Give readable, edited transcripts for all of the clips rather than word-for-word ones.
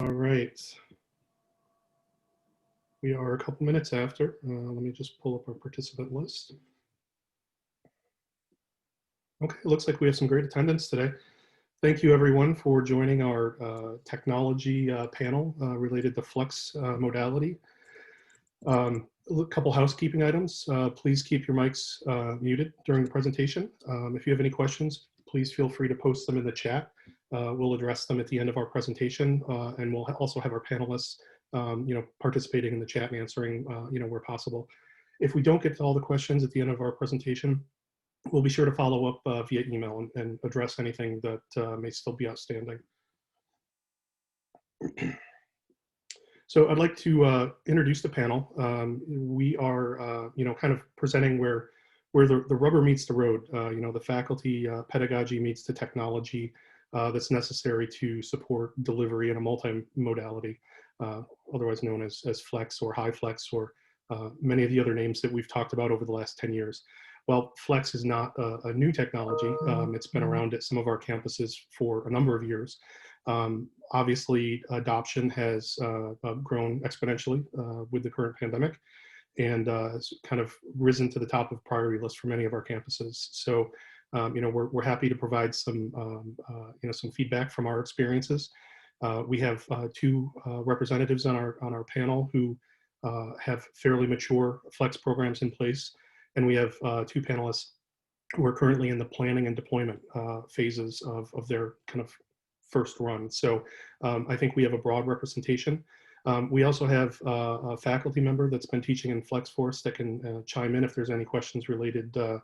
All right. We are a couple minutes after. Let me just pull up our participant list. Okay, it looks like we have some great attendance today. Thank you everyone for joining our technology panel related to flex modality. A couple housekeeping items. Please keep your mics muted during the presentation. If you have any questions, please feel free to post them in the chat. We'll address them at the end of our presentation, and we'll also have our panelists participating in the chat and answering where possible. If we don't get to all the questions at the end of our presentation, we'll be sure to follow up via email and address anything that may still be outstanding. So I'd like to introduce the panel. We are, kind of presenting where the rubber meets the road. The faculty pedagogy meets the technology that's necessary to support delivery in a multimodality, otherwise known as flex or high flex, or many of the other names that we've talked about over the last 10 years. Well, flex is not a new technology. It's been around at some of our campuses for a number of years. Obviously, adoption has grown exponentially with the current pandemic, and has kind of risen to the top of priority list for many of our campuses. So, we're happy to provide some, some feedback from our experiences. We have two representatives on our panel who have fairly mature flex programs in place, and we have two panelists who are currently in the planning and deployment phases of their kind of first run. So I think we have a broad representation. We also have a faculty member that's been teaching in FlexForce that can chime in if there's any questions related to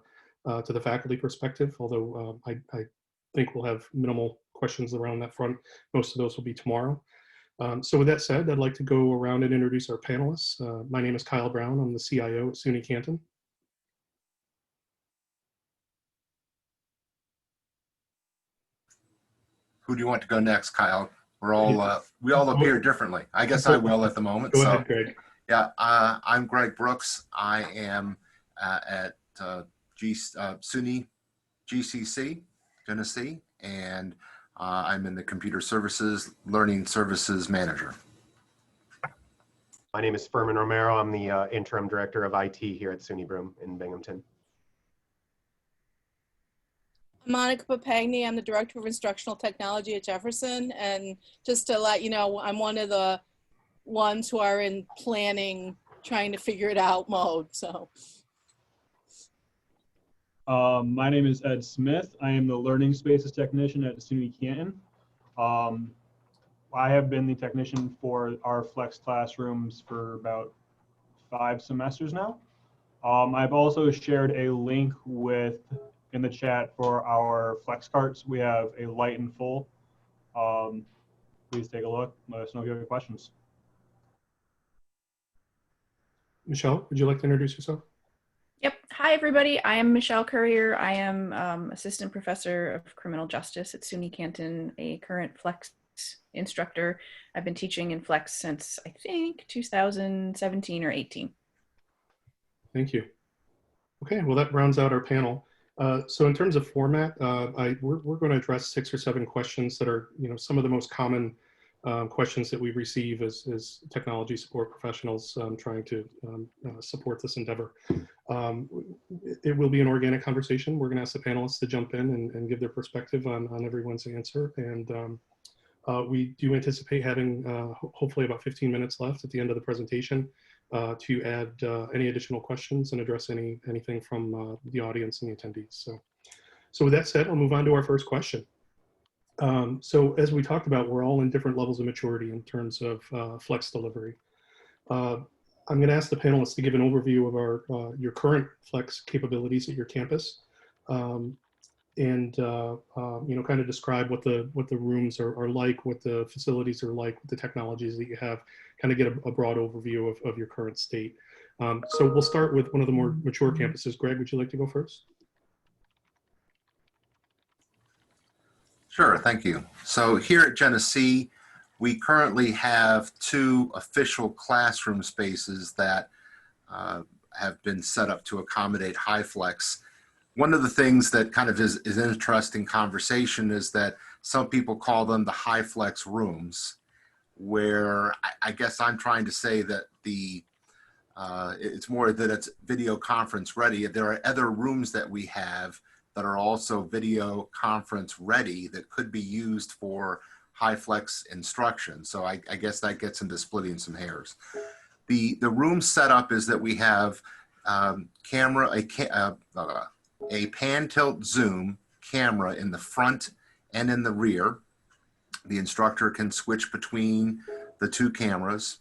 the faculty perspective, although I think we'll have minimal questions around that front. Most of those will be tomorrow. So with that said, I'd like to go around and introduce our panelists. My name is Kyle Brown. I'm the CIO at SUNY Canton. Who do you want to go next, Kyle? We're all we all appear differently. I guess I will at the moment. Go ahead, Greg. Yeah, I'm Greg Brooks. I am at SUNY GCC, Tennessee, and I'm in the Computer Services Learning Services Manager. My name is Furman Romero. I'm the Interim Director of IT here at SUNY Broome in Binghamton. Monica Papagni, I'm the Director of Instructional Technology at Jefferson, and just to let you know, I'm one of the ones who are in planning, trying to figure it out mode, so. My name is Ed Smith. I am the Learning Spaces Technician at SUNY Canton. I have been the technician for our Flex classrooms for about 5 semesters now. I've also shared a link in the chat for our Flex carts. We have a light and full. Please take a look. Let us know if you have any questions. Michelle, would you like to introduce yourself? Yep. Hi, everybody. I am Michelle Currier. I am Assistant Professor of Criminal Justice at SUNY Canton, a current Flex instructor. I've been teaching in Flex since, I think, 2017 or 18. Thank you. Okay, well, that rounds out our panel. So in terms of format, we're going to address 6 or 7 questions that are, some of the most common questions that we receive as technology support professionals trying to support this endeavor. It will be an organic conversation. We're going to ask the panelists to jump in and give their perspective on everyone's answer. And we do anticipate having hopefully about 15 minutes left at the end of the presentation to add any additional questions and address anything from the audience and the attendees. So with that said, I'll move on to our first question. So as we talked about, we're all in different levels of maturity in terms of flex delivery. I'm going to ask the panelists to give an overview of your current flex capabilities at your campus, and kind of describe what the rooms are like, what the facilities are like, what the technologies that you have, kind of get a broad overview of your current state. So we'll start with one of the more mature campuses. Greg, would you like to go first? Sure, thank you. So here at Genesee, we currently have 2 official classroom spaces that have been set up to accommodate high flex. One of the things that kind of is an interesting conversation is that some people call them the high flex rooms. where I guess I'm trying to say that it's more that it's video conference ready. There are other rooms that we have that are also video conference ready that could be used for HyFlex instruction. So I guess that gets into splitting some hairs. The room setup is that we have a pan tilt zoom camera in the front and in the rear. The instructor can switch between the two cameras.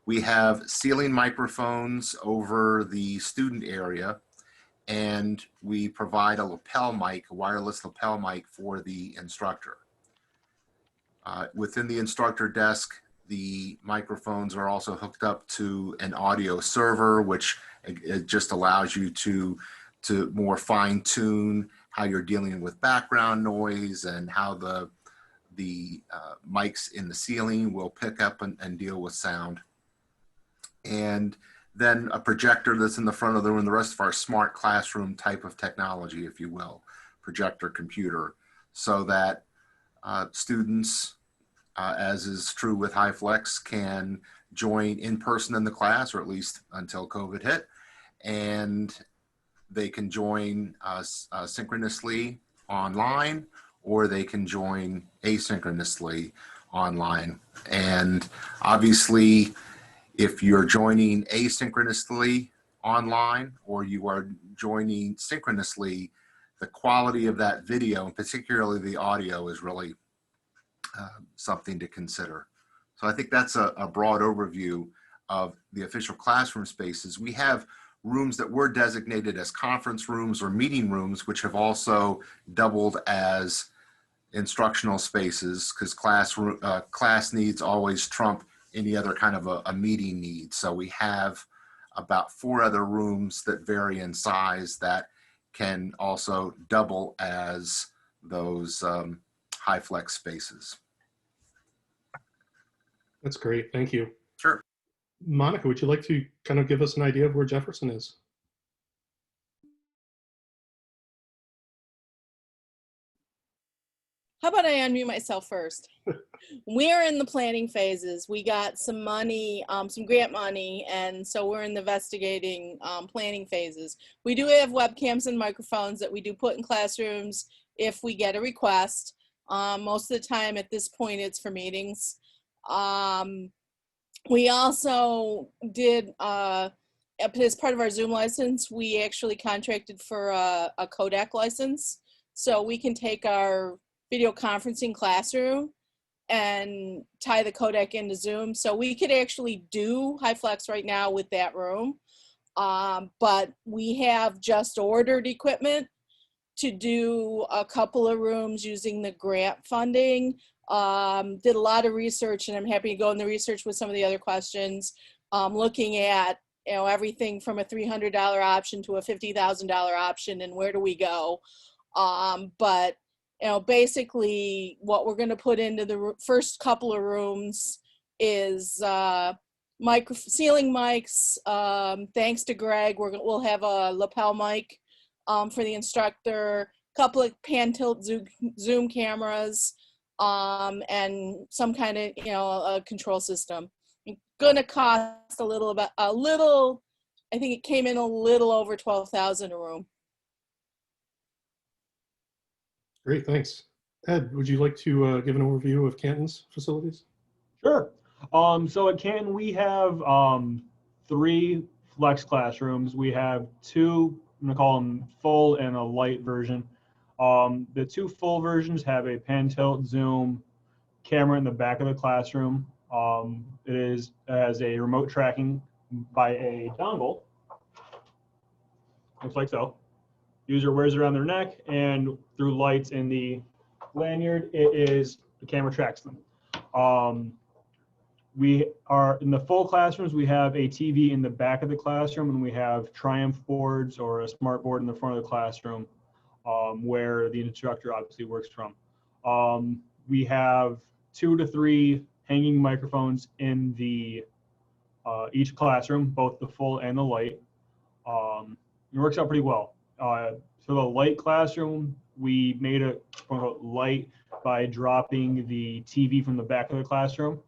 We have ceiling microphones over the student area, and we provide a lapel mic, a wireless lapel mic for the instructor. Within the instructor desk, the microphones are also hooked up to an audio server, which it just allows you to more fine tune how you're dealing with background noise and how the mics in the ceiling will pick up and deal with sound. And then a projector that's in the front of the room, the rest of our smart classroom type of technology, if you will, projector computer, so that students, as is true with HyFlex, can join in person in the class, or at least until COVID hit, and they can join synchronously online, or they can join asynchronously online. And obviously, if you're joining asynchronously online or you are joining synchronously, the quality of that video, and particularly the audio, is really something to consider. So I think that's a broad overview of the official classroom spaces. We have rooms that were designated as conference rooms or meeting rooms, which have also doubled as instructional spaces, because class needs always trump any other kind of a meeting need. So we have about 4 other rooms that vary in size that can also double as those HyFlex spaces. That's great. Thank you. Sure. Monica, would you like to kind of give us an idea of where Jefferson is? How about I unmute myself first? We're in the planning phases. We got some money, some grant money, and so we're in the investigating planning phases. We do have webcams and microphones that we do put in classrooms if we get a request. Most of the time at this point it's for meetings. We also did, as part of our Zoom license, we actually contracted for a codec license. So we can take our video conferencing classroom and tie the codec into Zoom. So we could actually do HyFlex right now with that room. But we have just ordered equipment to do a couple of rooms using the grant funding. Did a lot of research, and I'm happy to go in the research with some of the other questions, looking at everything from a $300 option to a $50,000 option, and where do we go. But basically what we're going to put into the first couple of rooms is ceiling mics. Thanks to Greg, we'll have a lapel mic for the instructor, a couple of pan tilt zoom cameras, and some kind of a control system. It's gonna cost a little. I think it came in a little over $12,000 a room. Great, thanks. Ed, would you like to give an overview of Canton's facilities? Sure. So at Canton, we have 3 flex classrooms. We have 2, I'm gonna call them full and a light version. The 2 full versions have a pan tilt zoom camera in the back of the classroom. It has a remote tracking by a dongle. Looks like so. User wears it around their neck, and through lights in the lanyard, the camera tracks them. We are in the full classrooms. We have a TV in the back of the classroom, and we have Triumph boards or a smart board in the front of the classroom, where the instructor obviously works from. We have 2 to 3 hanging microphones in the each classroom, both the full and the light. It works out pretty well. For the light classroom, we made it quote unquote light by dropping the TV from the back of the classroom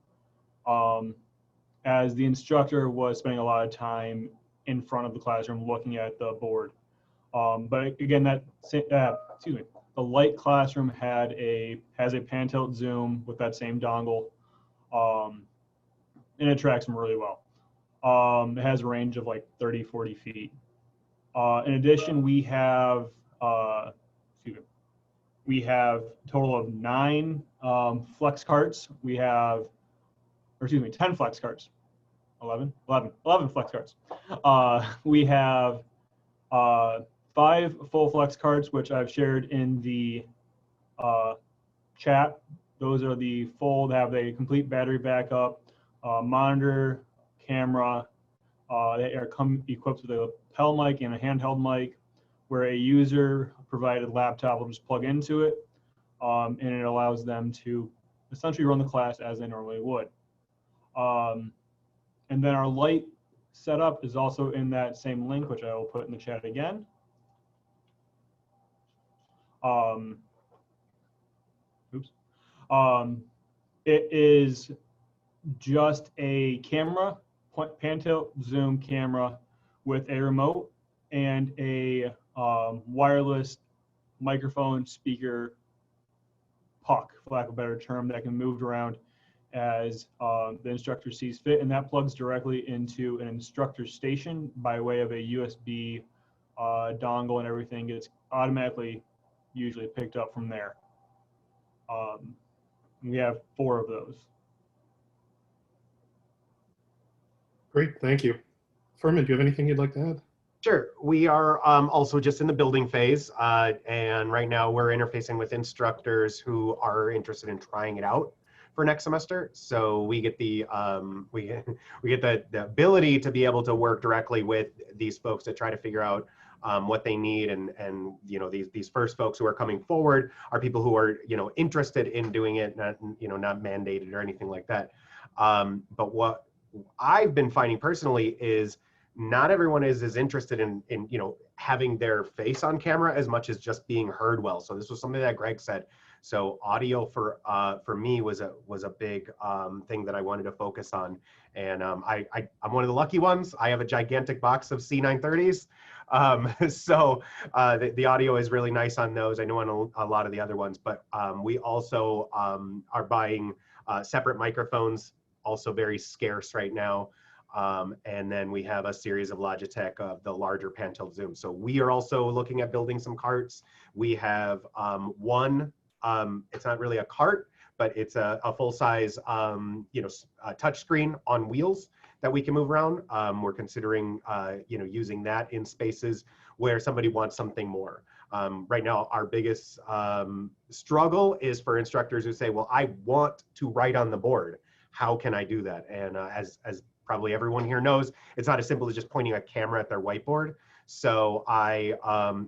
as the instructor was spending a lot of time in front of the classroom looking at the board. But again, the light classroom has a pan-tilt zoom with that same dongle, and it tracks them really well. It has a range of like 30, 40 feet. In addition, we have a total of 9 flex carts. 10 flex carts. 11 flex carts. We have 5 full flex carts, which I've shared in the chat. Those are the full, they have a complete battery backup, monitor, camera. They are equipped with a lapel mic and a handheld mic, where a user provided laptop will just plug into it, and it allows them to essentially run the class as they normally would. And then our light setup is also in that same link, which I will put in the chat again. It is just a camera, pan-tilt zoom camera with a remote and a wireless microphone speaker puck, for lack of a better term, that can move around as the instructor sees fit, and that plugs directly into an instructor station by way of a USB dongle, and everything gets automatically usually picked up from there. We have 4 of those. Great, thank you. Furman, do you have anything you'd like to add? Sure. We are also just in the building phase, and right now we're interfacing with instructors who are interested in trying it out for next semester. So we get the we get the ability to be able to work directly with these folks to try to figure out what they need, and you know, these first folks who are coming forward are people who are, you know, interested in doing it, not, you know, not mandated or anything like that. But what I've been finding personally is not everyone is as interested in you know, having their face on camera as much as just being heard well. So this was something that Greg said. So audio for me was a big thing that I wanted to focus on, and I'm one of the lucky ones. I have a gigantic box of C930s, so the audio is really nice on those. I know on a lot of the other ones, but we also are buying separate microphones, also very scarce right now. And then we have a series of Logitech of the larger pan-tilt zoom. So we are also looking at building some carts. We have one. It's not really a cart, but it's a full-size, you know, touchscreen on wheels that we can move around. We're considering, you know, using that in spaces where somebody wants something more. Right now, our biggest struggle is for instructors who say, well, I want to write on the board. How can I do that? And as probably everyone here knows, it's not as simple as just pointing a camera at their whiteboard. So I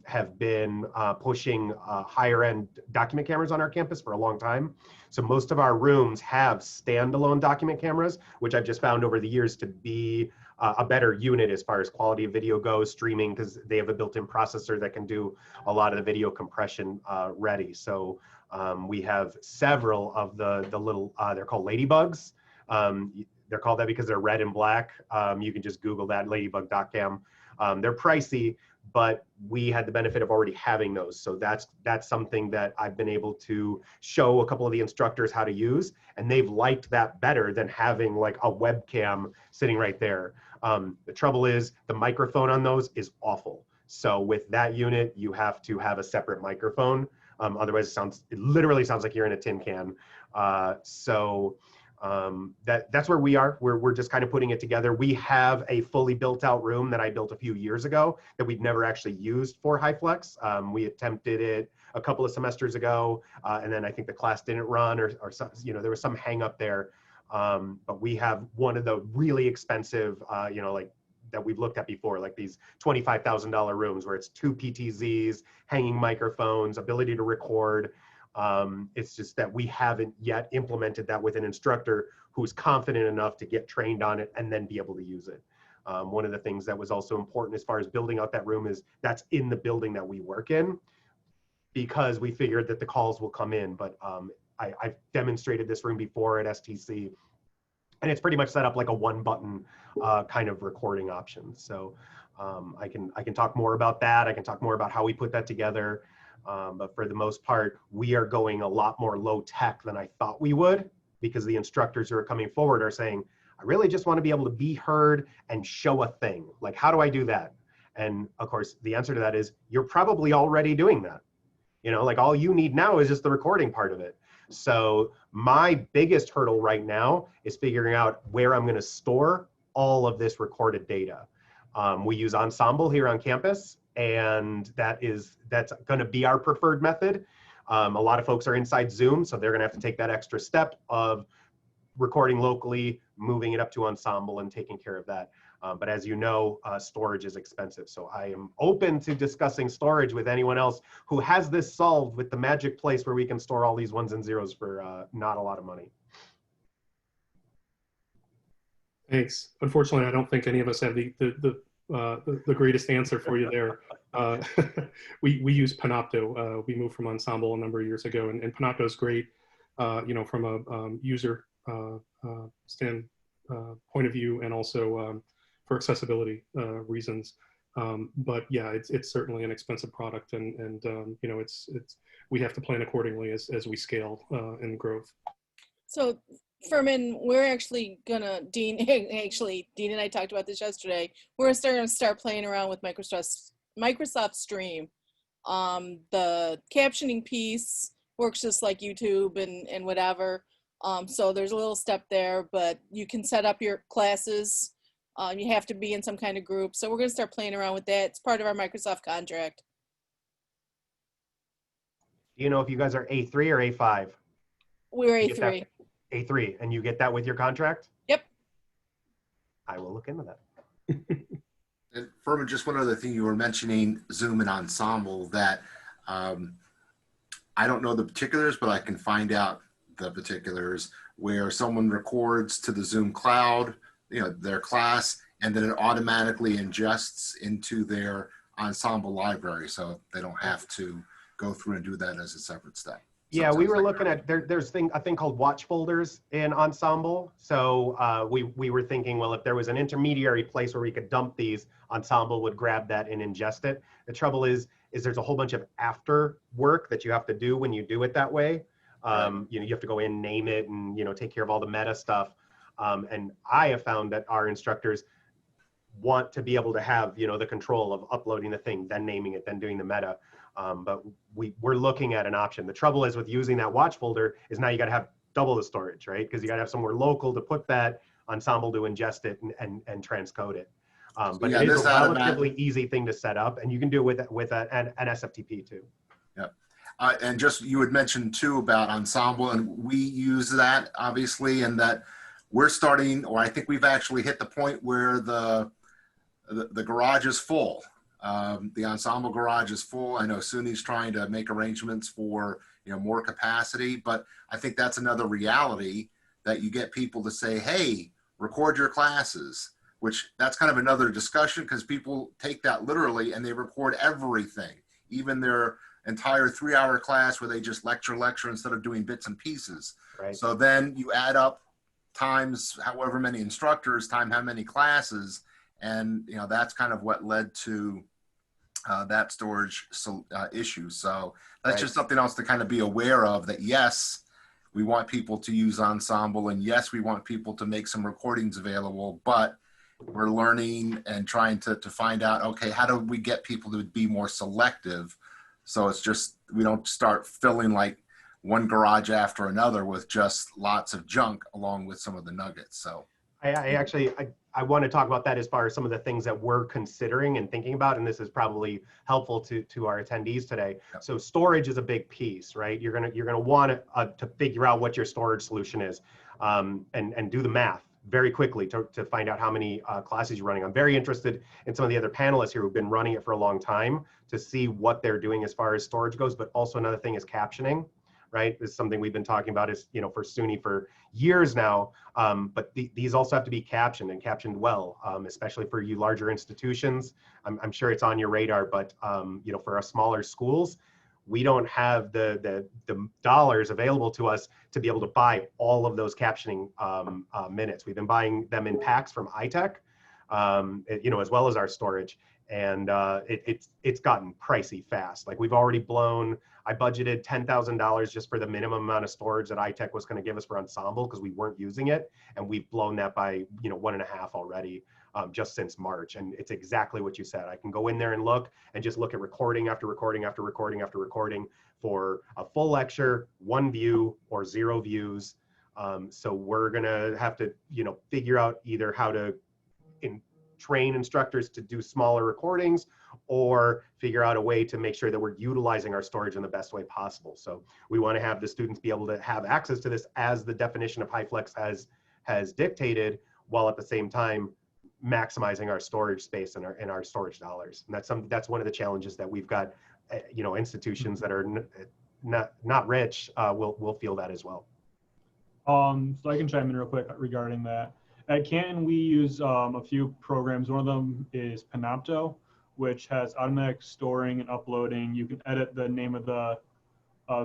have been pushing higher end document cameras on our campus for a long time. So most of our rooms have standalone document cameras, which I've just found over the years to be a better unit as far as quality of video goes, streaming, because they have a built-in processor that can do a lot of the video compression ready. So we have several of the little, they're called ladybugs. They're called that because they're red and black. You can just Google that, ladybug doc-cam. They're pricey, but we had the benefit of already having those. So that's something that I've been able to show a couple of the instructors how to use, and they've liked that better than having like a webcam sitting right there. The trouble is the microphone on those is awful. So with that unit, you have to have a separate microphone. Otherwise it literally sounds like you're in a tin can. That's where we are. We're just kind of putting it together. We have a fully built out room that I built a few years ago that we'd never actually used for HyFlex. We attempted it a couple of semesters ago, and then I think the class didn't run, or some, you know, there was some hang up there. But we have one of the really expensive, you know, like that we've looked at before, like these $25,000 rooms where it's 2 PTZs, hanging microphones, ability to record. It's just that we haven't yet implemented that with an instructor who's confident enough to get trained on it and then be able to use it. One of the things that was also important as far as building out that room is that's in the building that we work in, because we figured that the calls will come in. But I've demonstrated this room before at STC, And it's pretty much set up like a one button kind of recording option. So I can talk more about that. I can talk more about how we put that together. But for the most part, we are going a lot more low tech than I thought we would, because the instructors who are coming forward are saying, I really just want to be able to be heard and show a thing. Like, how do I do that? And of course, the answer to that is you're probably already doing that. You know, like all you need now is just the recording part of it. So my biggest hurdle right now is figuring out where I'm going to store all of this recorded data. We use Ensemble here on campus, and that's going to be our preferred method. A lot of folks are inside Zoom, so they're going to have to take that extra step of recording locally, moving it up to Ensemble and taking care of that. But as you know, storage is expensive. So I am open to discussing storage with anyone else who has this solved with the magic place where we can store all these ones and zeros for not a lot of money. Thanks. Unfortunately, I don't think any of us have the greatest answer for you there. We use Panopto. We moved from Ensemble a number of years ago, and Panopto is great, from a user point of view, and also for accessibility reasons. But yeah, it's certainly an expensive product, and we have to plan accordingly as we scale and growth. So Furman, we're actually gonna, Dean and I talked about this yesterday. We're gonna start playing around with Microsoft Stream. The captioning piece works just like YouTube and whatever. So there's a little step there, but you can set up your classes. You have to be in some kind of group. So we're gonna start playing around with that. It's part of our Microsoft contract. Do you know if you guys are A3 or A5? We're You get that- A3. A3, and you get that with your contract? Yep. I will look into that. And Furman, just one other thing, you were mentioning Zoom and Ensemble, that I don't know the particulars, but I can find out the particulars, where someone records to the Zoom cloud, their class, and then it automatically ingests into their Ensemble library, so they don't have to go through and do that as a separate step. Yeah, we were looking at, there's a thing called watch folders in Ensemble. So we were thinking, well, if there was an intermediary place where we could dump these, Ensemble would grab that and ingest it. The trouble is there's a whole bunch of after work that you have to do when you do it that way. You have to go in, name it, and take care of all the meta stuff. And I have found that our instructors want to be able to have the control of uploading the thing, then naming it, then doing the meta. But we're looking at an option. The trouble is with using that watch folder is now you got to have double the storage, right? Because you got to have somewhere local to put that, Ensemble to ingest it and transcode it. But it is a relatively easy thing to set up, and you can do it with an SFTP too. Yep. And just, you had mentioned too about Ensemble, and we use that obviously, and that we're starting, or I think we've actually hit the point where the garage is full. The Ensemble garage is full. I know SUNY's trying to make arrangements for more capacity, but I think that's another reality, that you get people to say, hey, record your classes, which that's kind of another discussion, because people take that literally and they record everything, even their entire 3-hour class where they just lecture instead of doing bits and pieces. Right. So then you add up times however many instructors, time how many classes, and that's kind of what led to that storage issue. So that's just something else to kind of be aware of, that yes, we want people to use Ensemble, and yes, we want people to make some recordings available, but we're learning and trying to find out, okay, how do we get people to be more selective? So it's just, we don't start filling like one garage after another with just lots of junk along with some of the nuggets. So I want to talk about that as far as some of the things that we're considering and thinking about, and this is probably helpful to our attendees today. Yep. So storage is a big piece, right? You're gonna want to figure out what your storage solution is, and do the math very quickly to find out how many classes you're running. I'm very interested in some of the other panelists here who've been running it for a long time to see what they're doing as far as storage goes. But also another thing is captioning. Right, this is something we've been talking about, is for SUNY for years now. But these also have to be captioned, and captioned well, especially for you larger institutions. I'm sure it's on your radar, but for our smaller schools, we don't have the dollars available to us to be able to buy all of those captioning minutes. We've been buying them in packs from iTech, you know, as well as our storage, and it's gotten pricey fast. Like we've already blown. I budgeted $10,000 just for the minimum amount of storage that iTech was going to give us for Ensemble because we weren't using it, and we've blown that by, you know, 1.5 already. Just since March. And it's exactly what you said. I can go in there and look at recording after recording after recording after recording for a full lecture, 1 view or 0 views. So we're gonna have to, you know, figure out either how to train instructors to do smaller recordings or figure out a way to make sure that we're utilizing our storage in the best way possible. So we want to have the students be able to have access to this as the definition of HyFlex has dictated, while at the same time maximizing our storage space and our storage dollars. And that's one of the challenges that we've got. You know, institutions that are not rich will feel that as well. So I can chime in real quick regarding that. At Canton, we use a few programs. One of them is Panopto, which has automatic storing and uploading. You can edit the name of the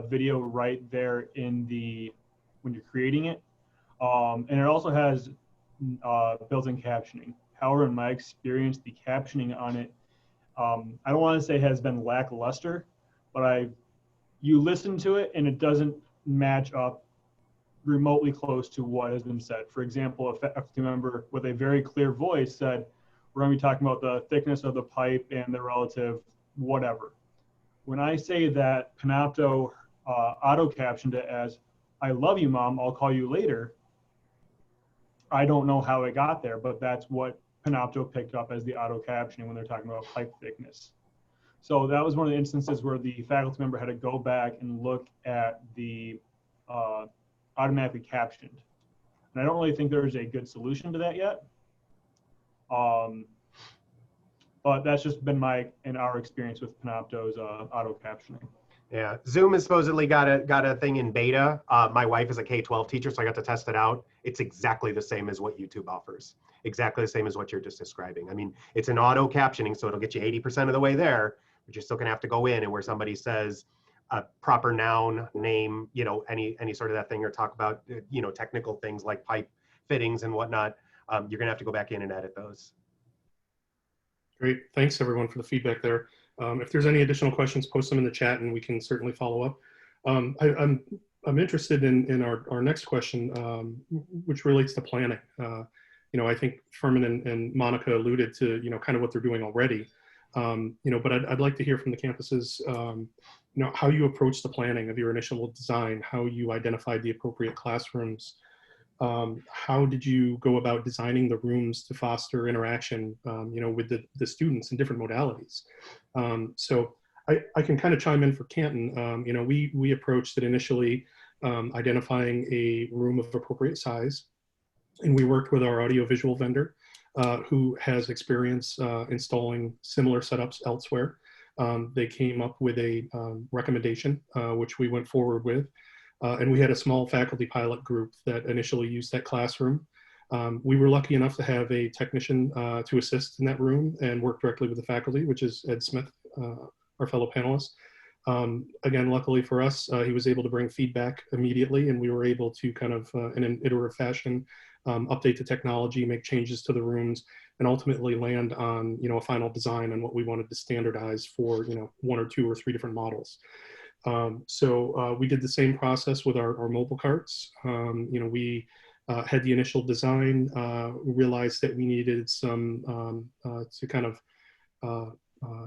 video right there when you're creating it. And it also has built-in captioning. However, in my experience, the captioning on it, I don't want to say has been lackluster, but you listen to it and it doesn't match up remotely close to what has been said. For example, a faculty member with a very clear voice said, we're going to be talking about the thickness of the pipe and the relative whatever. When I say that Panopto auto-captioned it as, I love you, Mom, I'll call you later, I don't know how it got there, but that's what Panopto picked up as the auto-captioning when they're talking about pipe thickness. So that was one of the instances where the faculty member had to go back and look at the automatically captioned. And I don't really think there's a good solution to that yet. But that's just been our experience with Panopto's auto-captioning. Yeah, Zoom has supposedly got a thing in beta. My wife is a K-12 teacher, so I got to test it out. It's exactly the same as what YouTube offers. Exactly the same as what you're just describing. I mean, it's an auto captioning, so it'll get you 80% of the way there, but you're still gonna have to go in and where somebody says a proper noun, name, you know, any sort of that thing, or talk about, you know, technical things like pipe fittings and whatnot. You're gonna have to go back in and edit those. Great. Thanks everyone for the feedback there. If there's any additional questions, post them in the chat and we can certainly follow up. I'm interested in our next question, which relates to planning. You know, I think Furman and Monica alluded to, you know, kind of what they're doing already. You know, but I'd like to hear from the campuses, you know, how you approach the planning of your initial design, how you identified the appropriate classrooms. How did you go about designing the rooms to foster interaction, you know, with the students in different modalities? So I can kind of chime in for Canton. You know, we approached it initially identifying a room of appropriate size, and we worked with our audiovisual vendor who has experience installing similar setups elsewhere. They came up with a recommendation, which we went forward with. And we had a small faculty pilot group that initially used that classroom. We were lucky enough to have a technician to assist in that room and work directly with the faculty, which is Ed Smith, our fellow panelist. Again, luckily for us, he was able to bring feedback immediately, and we were able to kind of, in an iterative fashion, update the technology, make changes to the rooms, and ultimately land on, you know, a final design on what we wanted to standardize for, you know, 1 or 2 or 3 different models. So we did the same process with our mobile carts. You know, we had the initial design, realized that we needed some to kind of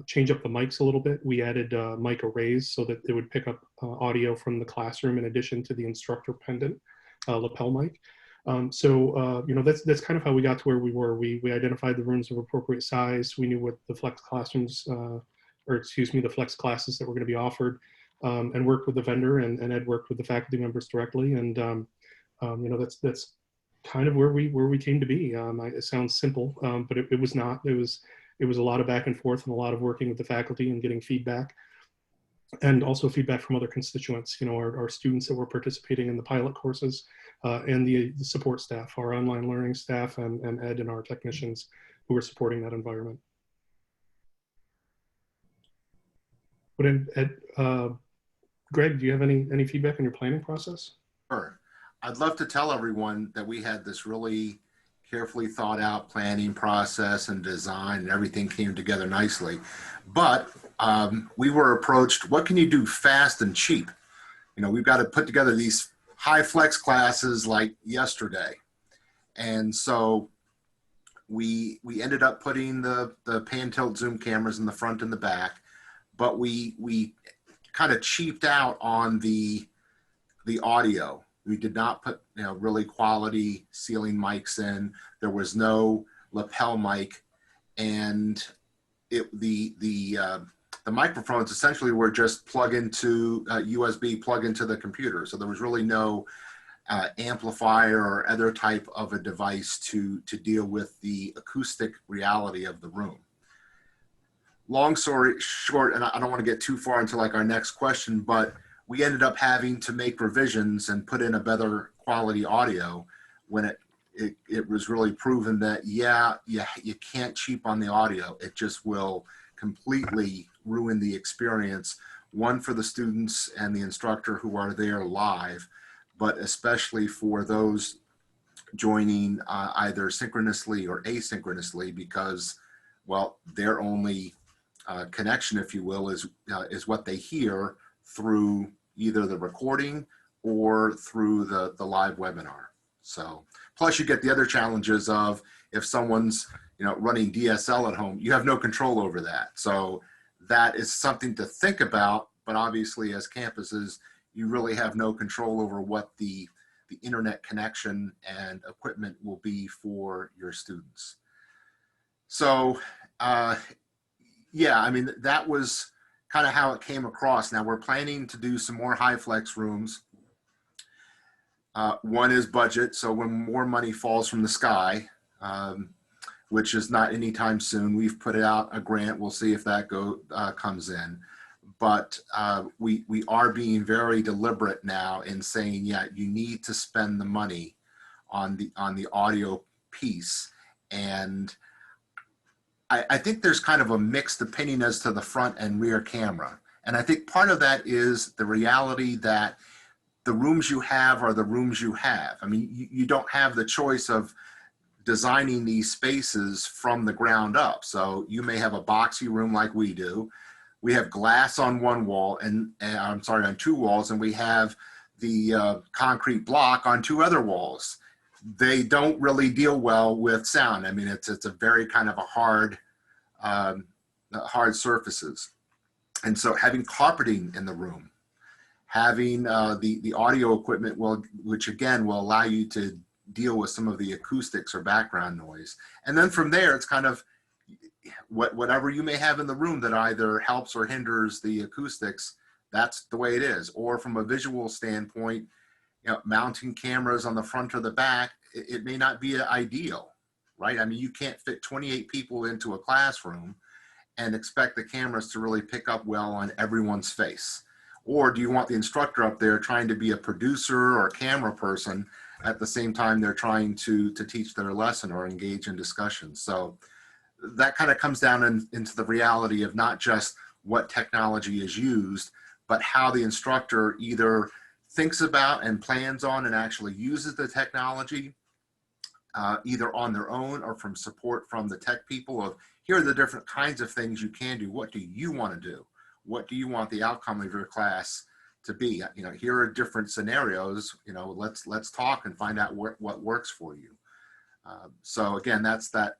change up the mics a little bit. We added mic arrays so that it would pick up audio from the classroom in addition to the instructor pendant lapel mic. So you know, that's kind of how we got to where we were. We identified the rooms of appropriate size. We knew what the flex classrooms, or excuse me, the flex classes that were going to be offered. And worked with the vendor, and Ed worked with the faculty members directly, and you know, that's kind of where we came to be. It sounds simple, but it was not. It was a lot of back and forth and a lot of working with the faculty and getting feedback, and also feedback from other constituents. You know, our students that were participating in the pilot courses, and the support staff, our online learning staff, and Ed and our technicians who were supporting that environment. Greg, do you have any feedback on your planning process? Sure. I'd love to tell everyone that we had this really carefully thought out planning process and design, and everything came together nicely. But we were approached, what can you do fast and cheap? You know, we've got to put together these high flex classes like yesterday. And so we ended up putting the pan tilt zoom cameras in the front and the back, but we kind of cheaped out on the audio. We did not put, you know, really quality ceiling mics in. There was no lapel mic, and the microphones essentially were just plug into USB, plug into the computer. So there was really no amplifier or other type of a device to deal with the acoustic reality of the room. Long story short, and I don't want to get too far into like our next question, but we ended up having to make revisions and put in a better quality audio when it was really proven that, you can't cheap on the audio. It just will completely ruin the experience, one for the students and the instructor who are there live, but especially for those joining either synchronously or asynchronously, because, well, their only connection, if you will, is what they hear through either the recording or through the live webinar. So plus you get the other challenges of if someone's, you know, running DSL at home, you have no control over that. So that is something to think about, but obviously as campuses, you really have no control over what the internet connection and equipment will be for your students. So yeah, I mean, that was kind of how it came across. Now we're planning to do some more high flex rooms. One is budget. So when more money falls from the sky, which is not anytime soon, we've put out a grant. We'll see if that comes in. But we are being very deliberate now in saying, yeah, you need to spend the money on the audio piece. And I think there's kind of a mixed opinion as to the front and rear camera. And I think part of that is the reality that the rooms you have are the rooms you have. I mean, you don't have the choice of designing these spaces from the ground up. So you may have a boxy room like we do. We have glass on one wall and I'm sorry, on two walls, and we have the concrete block on two other walls. They don't really deal well with sound. I mean, it's a very kind of a hard surfaces. And so having carpeting in the room, having the audio equipment, which again will allow you to deal with some of the acoustics or background noise. And then from there, it's kind of whatever you may have in the room that either helps or hinders the acoustics, that's the way it is. Or from a visual standpoint, you know, mounting cameras on the front or the back, it may not be ideal, right? I mean, you can't fit 28 people into a classroom and expect the cameras to really pick up well on everyone's face. Or do you want the instructor up there trying to be a producer or a camera person at the same time they're trying to teach their lesson or engage in discussion? So that kind of comes down into the reality of not just what technology is used, but how the instructor either thinks about and plans on and actually uses the technology, either on their own or from support from the tech people of, here are the different kinds of things you can do. What do you want to do? What do you want the outcome of your class to be? You know, here are different scenarios, you know, let's talk and find out what works for you. So again, that's that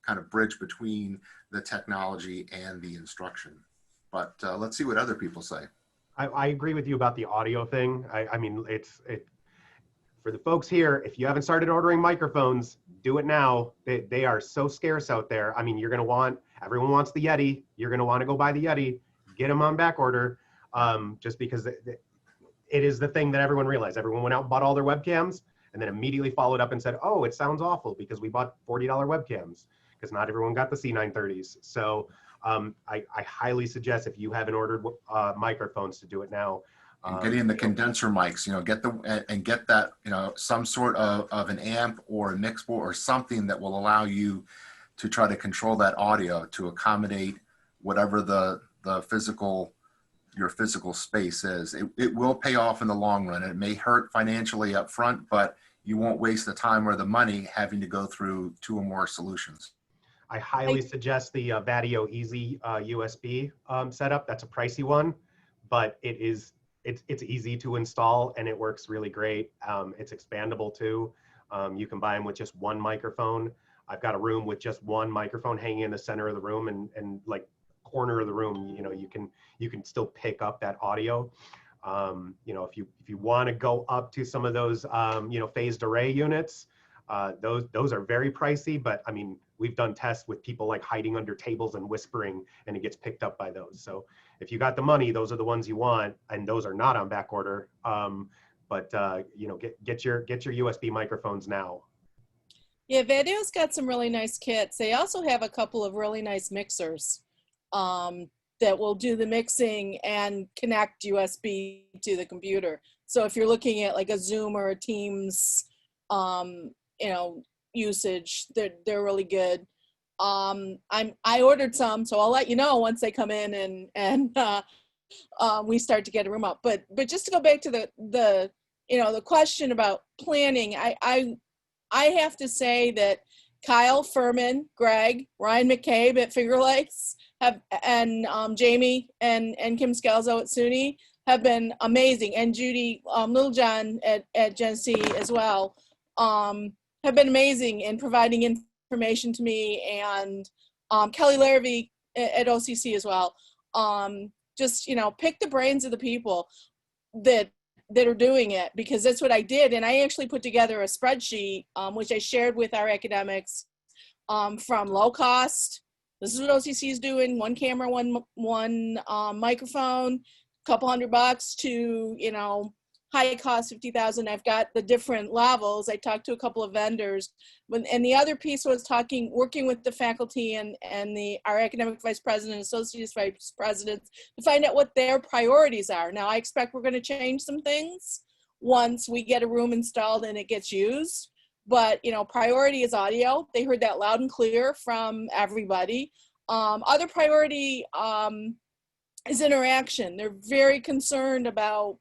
kind of bridge between the technology and the instruction. But let's see what other people say. I agree with you about the audio thing. I mean, for the folks here, if you haven't started ordering microphones, do it now. They are so scarce out there. I mean, everyone wants the Yeti. You're going to want to go buy the Yeti, get them on back order, just because it is the thing that everyone realized. Everyone went out and bought all their webcams and then immediately followed up and said, oh, it sounds awful because we bought $40 webcams, because not everyone got the C930s. So I highly suggest, if you haven't ordered microphones, to do it now. And getting the condenser mics, you know, get that, you know, some sort of an amp or a mix board or something that will allow you to try to control that audio to accommodate whatever the the physical, your physical space is. It will pay off in the long run. It may hurt financially up front, but you won't waste the time or the money having to go through 2 or more solutions. I highly suggest the Vadio Easy USB setup. That's a pricey one, but it's easy to install and it works really great. It's expandable too. You can buy them with just one microphone. I've got a room with just one microphone hanging in the center of the room, and like corner of the room, you can still pick up that audio. If you want to go up to some of those phased array units, those are very pricey, but I mean, we've done tests with people like hiding under tables and whispering, and it gets picked up by those. So if you got the money, those are the ones you want, and those are not on back order. Get your USB microphones now. Yeah, Vadio's got some really nice kits. They also have a couple of really nice mixers that will do the mixing and connect USB to the computer. So if you're looking at like a Zoom or a Teams, usage, they're really good. I ordered some, so I'll let you know once they come in and we start to get a room up. But just to go back to the question about planning, I have to say that Kyle Furman, Greg, Ryan McCabe at Finger Lakes and Jamie and Kim Scalzo at SUNY have been amazing, and Judy Littlejohn at Genesee as well have been amazing in providing information to me, and Kelly Larrabee at OCC as well. Just pick the brains of the people that are doing it, because that's what I did. And I actually put together a spreadsheet, which I shared with our academics, from low cost. This is what OCC is doing: one camera, one microphone, couple $100 to, high cost, 50,000. I've got the different levels. I talked to a couple of vendors, and the other piece was working with the faculty and our academic vice president, associate vice presidents, to find out what their priorities are. Now, I expect we're going to change some things once we get a room installed and it gets used. But priority is audio. They heard that loud and clear from everybody. Other priority is interaction. They're very concerned about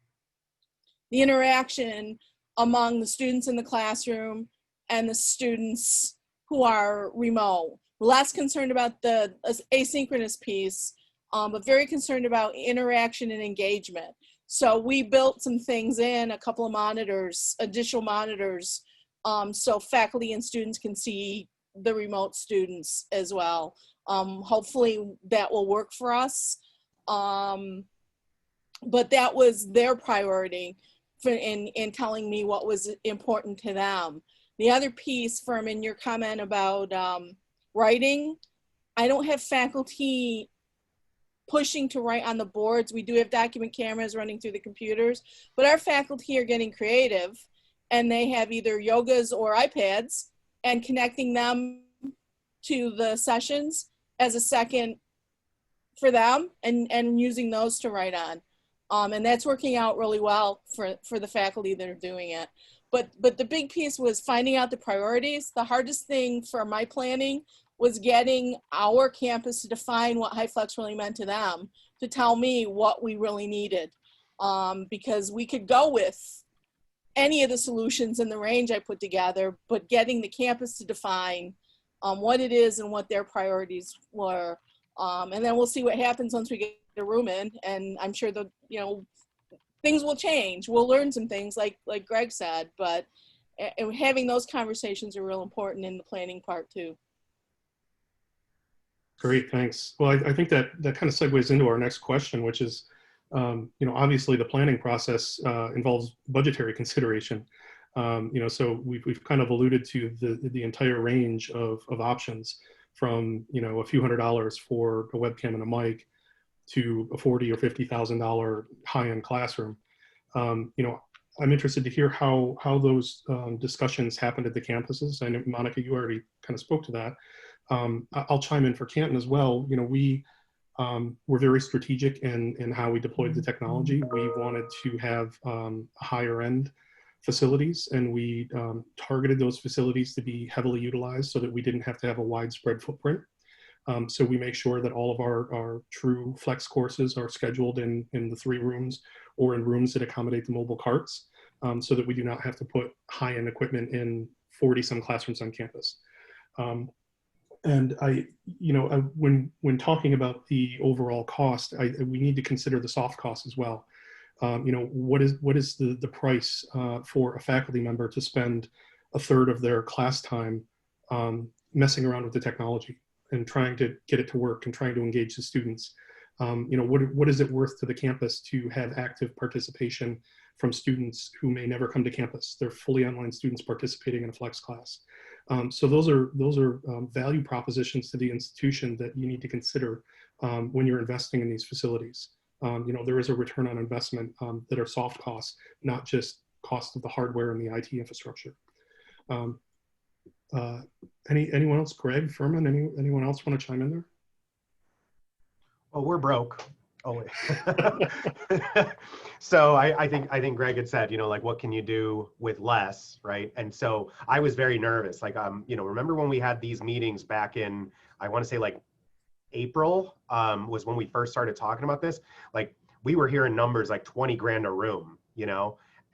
the interaction among the students in the classroom and the students who are remote. Less concerned about the asynchronous piece, but very concerned about interaction and engagement. So we built some things in, a couple of monitors, additional monitors, so faculty and students can see the remote students as well. Hopefully that will work for us. But that was their priority in telling me what was important to them. The other piece, Furman, your comment about writing, I don't have faculty pushing to write on the boards. We do have document cameras running through the computers, but our faculty are getting creative, and they have either yogas or iPads, and connecting them to the sessions as a second for them, and using those to write on. And that's working out really well for the faculty that are doing it. But the big piece was finding out the priorities. The hardest thing for my planning was getting our campus to define what HyFlex really meant to them, to tell me what we really needed. Because we could go with any of the solutions in the range I put together, but getting the campus to define what it is and what their priorities were. And then we'll see what happens once we get a room in, and I'm sure things will change. We'll learn some things like Greg said, but having those conversations are real important in the planning part too. Great, thanks. Well, I think that kind of segues into our next question, which is, obviously the planning process involves budgetary consideration. So we've kind of alluded to the entire range of options, from a few $100s for a webcam and a mic to a $40,000 or $50,000 high-end classroom. I'm interested to hear how those discussions happened at the campuses. I know, Monica, you already kind of spoke to that. I'll chime in for Canton as well. We were very strategic in how we deployed the technology. We wanted to have higher end facilities, and we targeted those facilities to be heavily utilized so that we didn't have to have a widespread footprint. So we make sure that all of our true flex courses are scheduled in the 3 rooms or in rooms that accommodate the mobile carts, so that we do not have to put high-end equipment in 40 some classrooms on campus. And when talking about the overall cost, we need to consider the soft costs as well. What is the price for a faculty member to spend a third of their class time messing around with the technology and trying to get it to work and trying to engage the students? What is it worth to the campus to have active participation from students who may never come to campus? They're fully online students participating in a flex class. So those are value propositions to the institution that you need to consider when you're investing in these facilities. There is a return on investment that are soft costs, not just cost of the hardware and the IT infrastructure. Anyone else? Greg, Furman, anyone else want to chime in there? Well, we're broke. Oh, wait. So I think Greg had said, like, what can you do with less, right? And so I was very nervous. Like, remember when we had these meetings back in, I want to say like April was when we first started talking about this. Like, we were hearing numbers like 20 grand a room,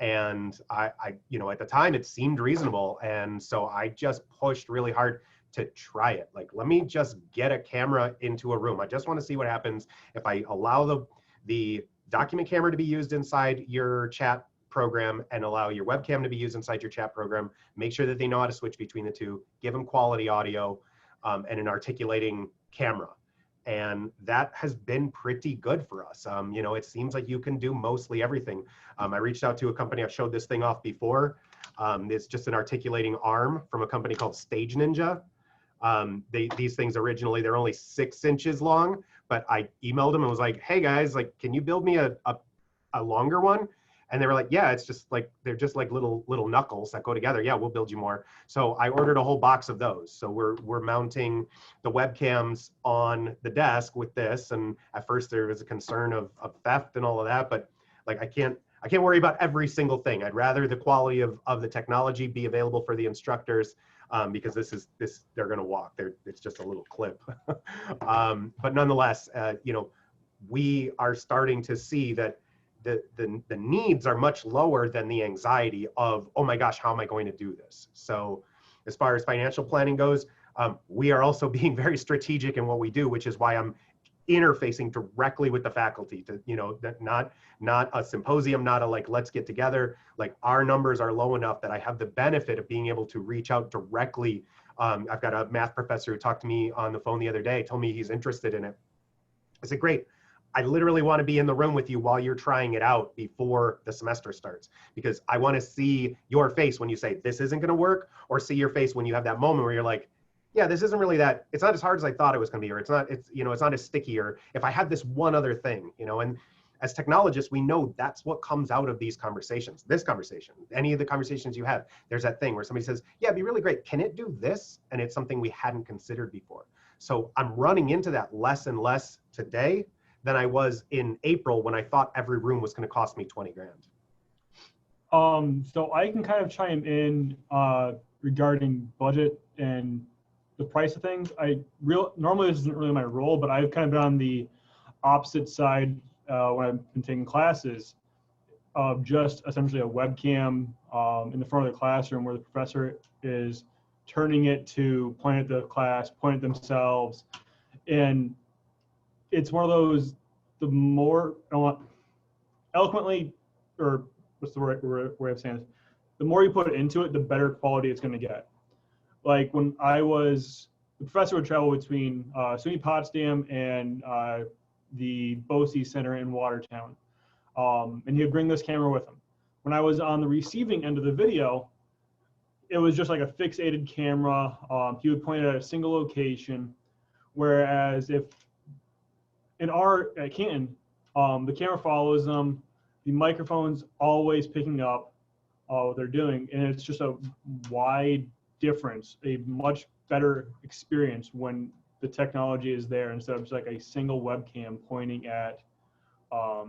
and I at the time it seemed reasonable. And so I just pushed really hard to try it. Like, let me just get a camera into a room. I just want to see what happens if I allow the document camera to be used inside your chat program and allow your webcam to be used inside your chat program. Make sure that they know how to switch between the two, give them quality audio and an articulating camera. And that has been pretty good for us. It seems like you can do mostly everything. I reached out to a company, I've showed this thing off before. It's just an articulating arm from a company called Stage Ninja. These things originally, they're only 6 inches long, but I emailed them and was like, hey guys, like, can you build me a longer one? And they were like, yeah, it's just like, they're just like little knuckles that go together. Yeah, we'll build you more. So I ordered a whole box of those. So we're mounting the webcams on the desk with this. And at first there was a concern of theft and all of that, but like, I can't worry about every single thing. I'd rather the quality of the technology be available for the instructors, because they're going to walk. It's just a little clip. But nonetheless, we are starting to see that the needs are much lower than the anxiety of, oh my gosh, how am I going to do this? So as far as financial planning goes, we are also being very strategic in what we do, which is why I'm interfacing directly with the faculty to, not a symposium, not a like, let's get together. Like, our numbers are low enough that I have the benefit of being able to reach out directly. I've got a math professor who talked to me on the phone the other day, told me he's interested in it. I said, great. I literally want to be in the room with you while you're trying it out before the semester starts, because I want to see your face when you say this isn't going to work, or see your face when you have that moment where you're like, yeah, this isn't really that, it's not as hard as I thought it was going to be, or it's not as sticky, or if I had this one other thing, and as technologists, we know that's what comes out of these conversations, this conversation, any of the conversations you have, there's that thing where somebody says, yeah, it'd be really great. Can it do this? And it's something we hadn't considered before. So I'm running into that less and less today than I was in April when I thought every room was going to cost me 20 grand. So I can kind of chime in regarding budget and the price of things. Normally this isn't really my role, but I've kind of been on the opposite side when I've been taking classes of just essentially a webcam in the front of the classroom where the professor is turning it to point at the class, point at themselves. And it's one of those, the more eloquently, or what's the right way of saying this? The more you put into it, the better quality it's going to get. Like when the professor would travel between SUNY Potsdam and the BOCES Center in Watertown. And he would bring this camera with him. When I was on the receiving end of the video, it was just like a fixated camera. He would point it at a single location. Whereas if at Canton, the camera follows them, the microphone's always picking up what they're doing. And it's just a wide difference, a much better experience when the technology is there instead of just like a single webcam pointing at a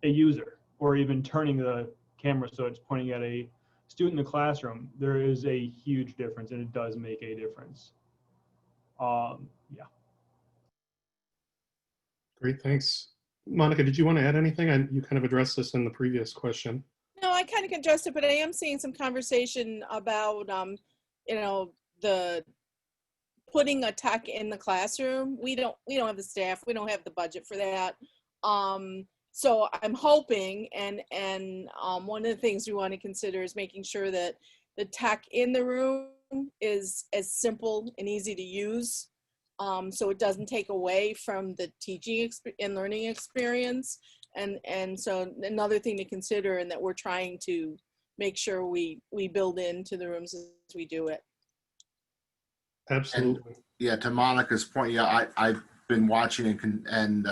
user, or even turning the camera so it's pointing at a student in the classroom. There is a huge difference, and it does make a difference. Yeah. Great, thanks. Monica, did you want to add anything? You kind of addressed this in the previous question. No, I kind of addressed it, but I am seeing some conversation about, you know, the putting a tech in the classroom. We don't have the staff. We don't have the budget for that. So I'm hoping, and one of the things we want to consider is making sure that the tech in the room is as simple and easy to use, so it doesn't take away from the teaching and learning experience. And so another thing to consider, and that we're trying to make sure we build into the rooms as we do it. Absolutely. Yeah, to Monica's point, yeah, I've been watching and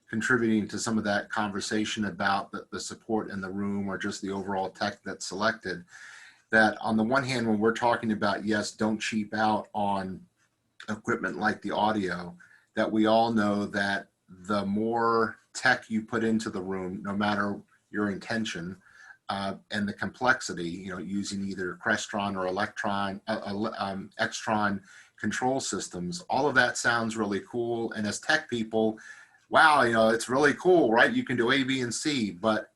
contributing to some of that conversation about the support in the room or just the overall tech that's selected. That on the one hand, when we're talking about, yes, don't cheap out on equipment like the audio, that we all know that the more tech you put into the room, no matter your intention, and the complexity, using either Crestron or Extron control systems, all of that sounds really cool. And as tech people, wow, it's really cool, right? You can do A, B, and C. But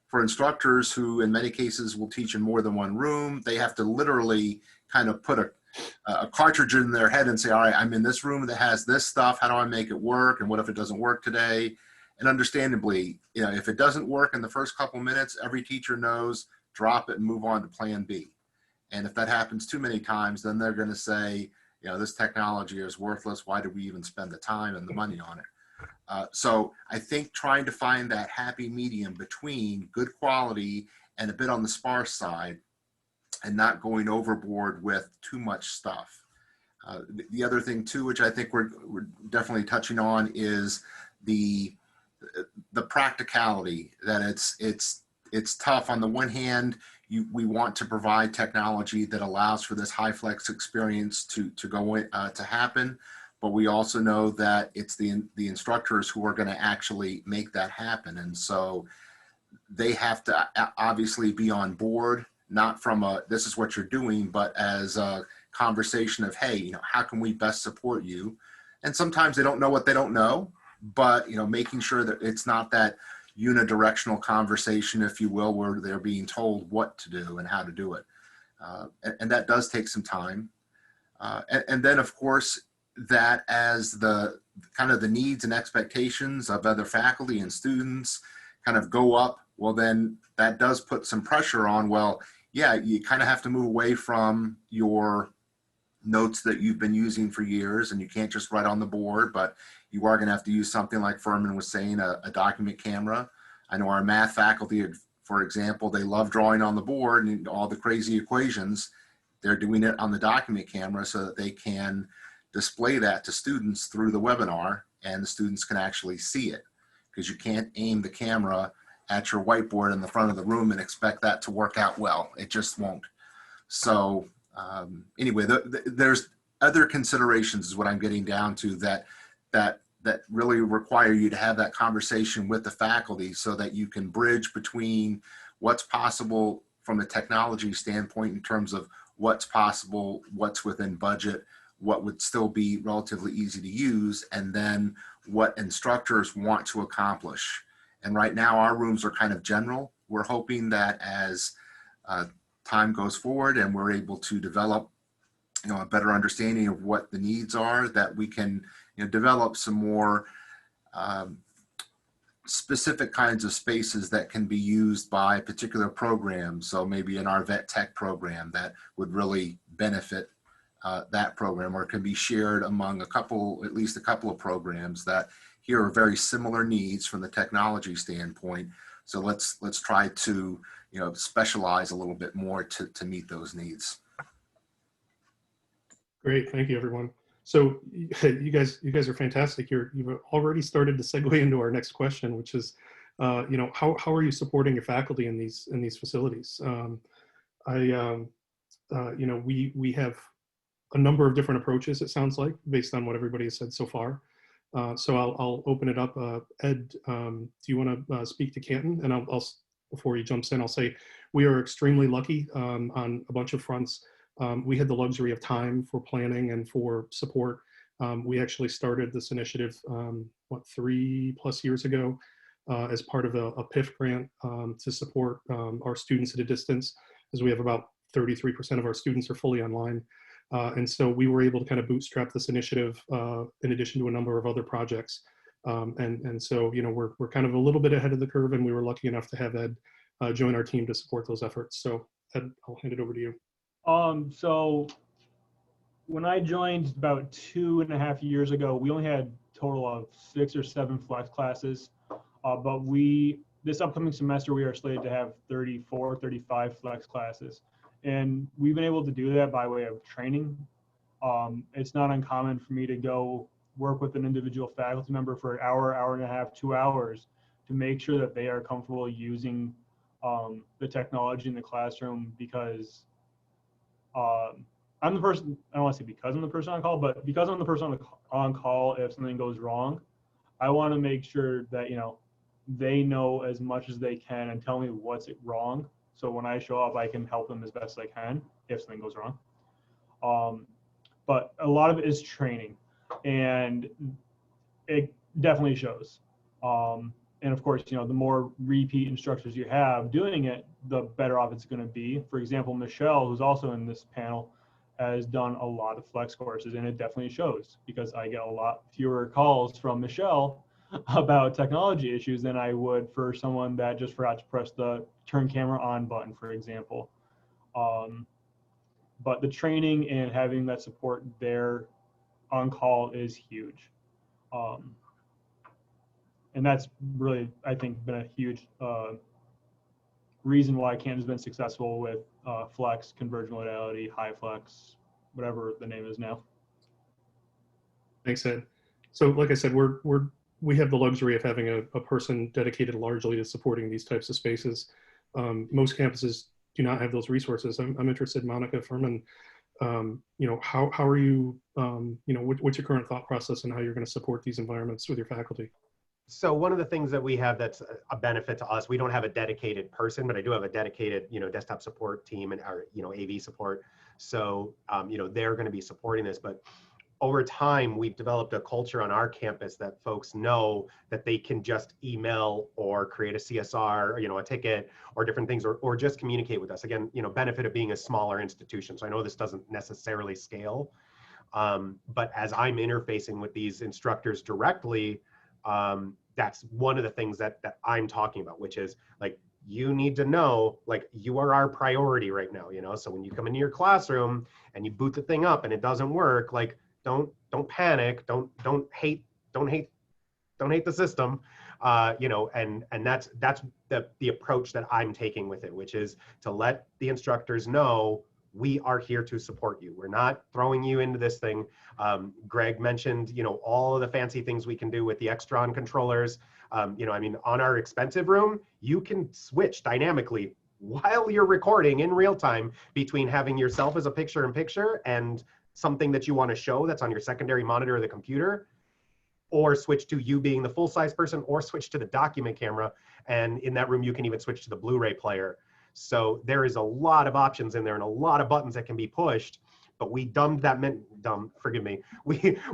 for instructors who in many cases will teach in more than one room, they have to literally kind of put a cartridge in their head and say, all right, I'm in this room that has this stuff. How do I make it work? And what if it doesn't work today? And understandably, if it doesn't work in the first couple minutes, every teacher knows, drop it and move on to plan B. And if that happens too many times, then they're going to say, this technology is worthless. Why did we even spend the time and the money on it? So I think trying to find that happy medium between good quality and a bit on the sparse side and not going overboard with too much stuff. The other thing too, which I think we're definitely touching on, is the practicality, that it's tough. On the one hand, we want to provide technology that allows for this HyFlex experience to go in, to happen, but we also know that it's the instructors who are going to actually make that happen, and so they have to obviously be on board, not from a this is what you're doing, but as a conversation of, hey, how can we best support you? And sometimes they don't know what they don't know, but making sure that it's not that unidirectional conversation, if you will, where they're being told what to do and how to do it. And that does take some time. And then of course, that as the kind of the needs and expectations of other faculty and students kind of go up, well, then that does put some pressure on, well, yeah, you kind of have to move away from your notes that you've been using for years, and you can't just write on the board, but you are going to have to use something like Furman was saying, a document camera. I know our math faculty, for example, they love drawing on the board and all the crazy equations. They're doing it on the document camera so that they can display that to students through the webinar, and the students can actually see it, because you can't aim the camera at your whiteboard in the front of the room and expect that to work out well. It just won't. So anyway, there's other considerations is what I'm getting down to, that really require you to have that conversation with the faculty so that you can bridge between what's possible from a technology standpoint in terms of what's possible, what's within budget, what would still be relatively easy to use, and then what instructors want to accomplish. And right now our rooms are kind of general. We're hoping that as time goes forward and we're able to develop a better understanding of what the needs are, that we can develop some more specific kinds of spaces that can be used by particular programs. So maybe in our vet tech program that would really benefit that program, or can be shared among at least a couple of programs that here are very similar needs from the technology standpoint. So let's try to specialize a little bit more to meet those needs. Great, thank you, everyone. So you guys are fantastic. You've already started to segue into our next question, which is, how are you supporting your faculty in these facilities? We have a number of different approaches, it sounds like, based on what everybody has said so far. So I'll open it up. Ed, do you want to speak to Canton? And I'll before he jumps in, I'll say we are extremely lucky on a bunch of fronts. we had the luxury of time for planning and for support. We actually started this initiative, 3+ years ago, as part of a PIF grant to support our students at a distance, as we have about 33% of our students are fully online. And so we were able to kind of bootstrap this initiative in addition to a number of other projects. And so, you know, we're kind of a little bit ahead of the curve, and we were lucky enough to have Ed join our team to support those efforts. So Ed, I'll hand it over to you. So when I joined about 2.5 years ago, we only had a total of 6 or 7 flex classes. But this upcoming semester, we are slated to have 34, 35 flex classes. And we've been able to do that by way of training. It's not uncommon for me to go work with an individual faculty member for an hour, hour and a half, 2 hours to make sure that they are comfortable using the technology in the classroom, because I'm the person, I don't want to say because I'm the person on call, but because I'm the person on call if something goes wrong, I want to make sure that, you know, they know as much as they can and tell me what's wrong. So when I show up, I can help them as best I can if something goes wrong. But a lot of it is training, and it definitely shows. And of course, you know, the more repeat instructors you have doing it, the better off it's going to be. For example, Michelle, who's also in this panel, has done a lot of flex courses, and it definitely shows, because I get a lot fewer calls from Michelle about technology issues than I would for someone that just forgot to press the turn camera on button, for example. But the training and having that support there on call is huge. And that's really, I think, been a huge reason why Canton's been successful with Flex, Convergent Modality, HiFlex, whatever the name is now. Thanks, Ed. So like I said, we have the luxury of having a person dedicated largely to supporting these types of spaces. Most campuses do not have those resources. I'm interested, Monica Furman, you know, how are you, you know, what's your current thought process and how you're going to support these environments with your faculty? So one of the things that we have that's a benefit to us, we don't have a dedicated person, but I do have a dedicated, you know, desktop support team and our, you know, AV support. So, you know, they're going to be supporting this, but over time, we've developed a culture on our campus that folks know that they can just email or create a CSR, or, you know, a ticket or different things, or just communicate with us. Again, you know, benefit of being a smaller institution. So I know this doesn't necessarily scale, but as I'm interfacing with these instructors directly, that's one of the things that I'm talking about, which is like, you need to know, like, you are our priority right now, you know? So when you come into your classroom and you boot the thing up and it doesn't work, like, don't panic, don't hate the system, you know, and that's the approach that I'm taking with it, which is to let the instructors know we are here to support you. We're not throwing you into this thing. Greg mentioned, you know, all of the fancy things we can do with the Extron controllers. You know, I mean, on our expensive room, you can switch dynamically while you're recording in real time between having yourself as a picture-in-picture and something that you want to show that's on your secondary monitor of the computer, or switch to you being the full-size person, or switch to the document camera. And in that room, you can even switch to the Blu-ray player. So there is a lot of options in there and a lot of buttons that can be pushed, but we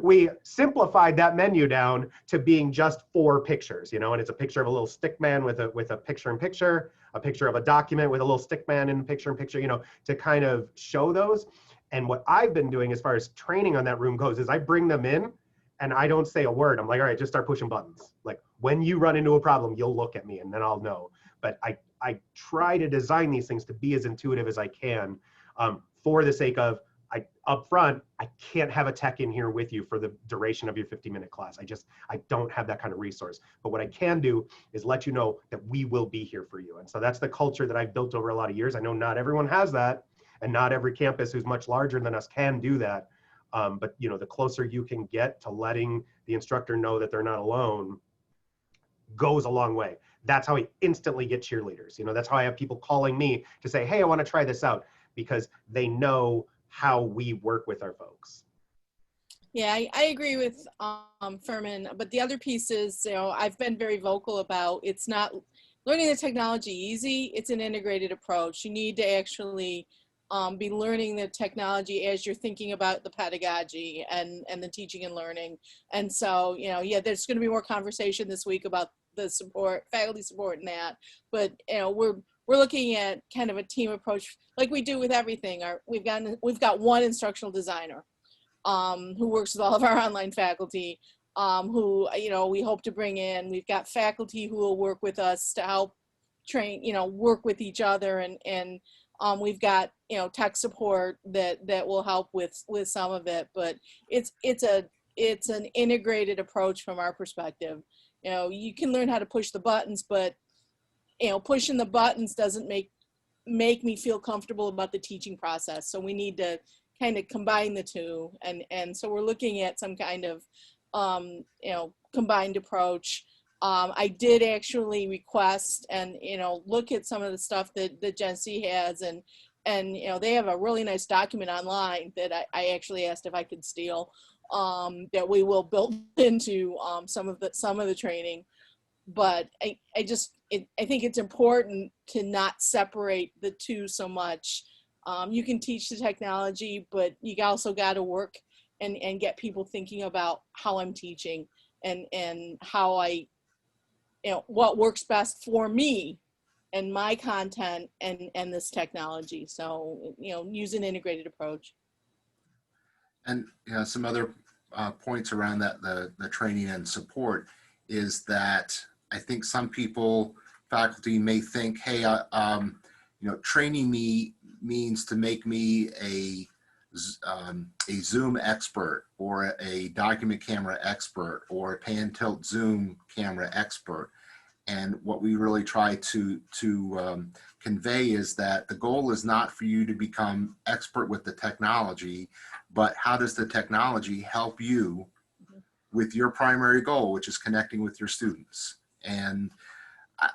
we simplified that menu down to being just 4 pictures, you know, and it's a picture of a little stick man with a picture-in-picture, a picture of a document with a little stick man in picture-in-picture, you know, to kind of show those. And what I've been doing as far as training on that room goes is I bring them in and I don't say a word. I'm like, all right, just start pushing buttons. Like, when you run into a problem, you'll look at me and then I'll know. But I try to design these things to be as intuitive as I can, for the sake of, up front, I can't have a tech in here with you for the duration of your 50-minute class. I don't have that kind of resource. But what I can do is let you know that we will be here for you. And so that's the culture that I've built over a lot of years. I know not everyone has that, and not every campus who's much larger than us can do that. But you know, the closer you can get to letting the instructor know that they're not alone goes a long way. That's how I instantly get cheerleaders. You know, that's how I have people calling me to say, hey, I want to try this out, because they know how we work with our folks. Yeah, I agree with Furman, but the other piece is, you know, I've been very vocal about, it's not learning the technology easy, it's an integrated approach. You need to actually be learning the technology as you're thinking about the pedagogy and the teaching and learning. And so, you know, yeah, there's going to be more conversation this week about the support, faculty support and that, but, you know, we're looking at kind of a team approach like we do with everything. We've got one instructional designer who works with all of our online faculty, who, you know, we hope to bring in. We've got faculty who will work with us to help train, you know, work with each other, and we've got, you know, tech support that will help with some of it. But it's an integrated approach from our perspective. You know, you can learn how to push the buttons, but, you know, pushing the buttons doesn't make me feel comfortable about the teaching process. So we need to kind of combine the two, and so we're looking at some kind of you know, combined approach. I did actually request and, you know, look at some of the stuff that Genesee has, and you know, they have a really nice document online that I actually asked if I could steal, that we will build into some of the training. But I think it's important to not separate the two so much. You can teach the technology, but you also got to work and get people thinking about how I'm teaching and how I, you know, what works best for me and my content and this technology. So, you know, use an integrated approach. And you know, some other points around that, the training and support, is that I think some people, faculty may think, hey, you know, training me means to make me a Zoom expert or a document camera expert or a pan tilt Zoom camera expert. And what we really try to convey is that the goal is not for you to become expert with the technology, but how does the technology help you with your primary goal, which is connecting with your students. And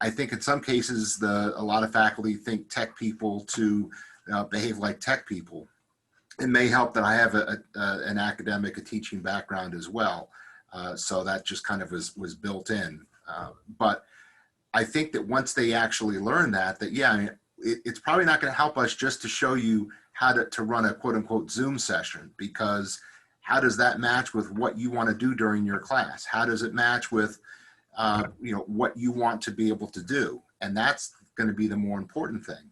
I think in some cases, a lot of faculty think tech people to behave like tech people. It may help that I have an academic, a teaching background as well. So that just kind of was built in. But I think that once they actually learn that yeah, I mean, it's probably not going to help us just to show you how to run a quote unquote Zoom session, because how does that match with what you want to do during your class? How does it match with you know, what you want to be able to do? And that's going to be the more important thing.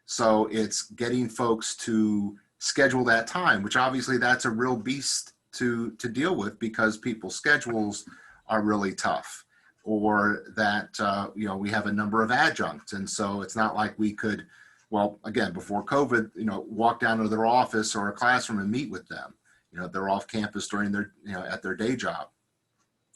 So it's getting folks to schedule that time, which obviously that's a real beast to deal with, because people's schedules are really tough, or that you know, we have a number of adjuncts, and so it's not like we could, well, again, before COVID, you know, walk down to their office or a classroom and meet with them. You know, they're off campus during their, you know, at their day job.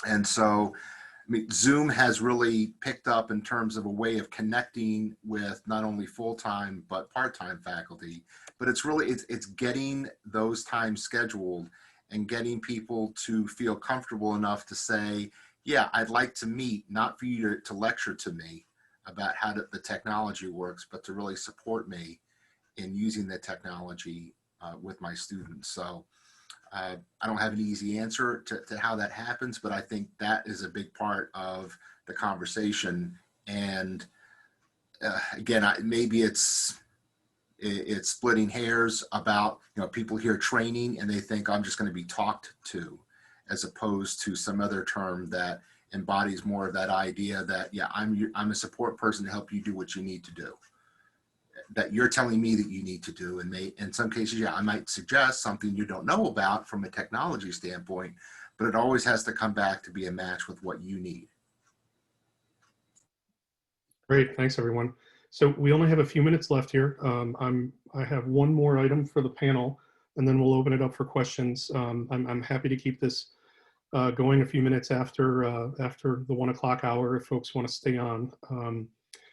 And so, I mean, Zoom has really picked up in terms of a way of connecting with not only full-time, but part-time faculty, but it's really, it's getting those times scheduled and getting people to feel comfortable enough to say, yeah, I'd like to meet, not for you to lecture to me about how the technology works, but to really support me in using the technology with my students. So I don't have an easy answer to how that happens, but I think that is a big part of the conversation. And again, maybe it's splitting hairs about, you know, people hear training and they think I'm just going to be talked to, as opposed to some other term that embodies more of that idea that, yeah, I'm a support person to help you do what you need to do, that you're telling me that you need to do. And in some cases, yeah, I might suggest something you don't know about from a technology standpoint, but it always has to come back to be a match with what you need. Great, thanks everyone. So we only have a few minutes left here. I have one more item for the panel, and then we'll open it up for questions. I'm happy to keep this going a few minutes after the 1 o'clock hour if folks want to stay on.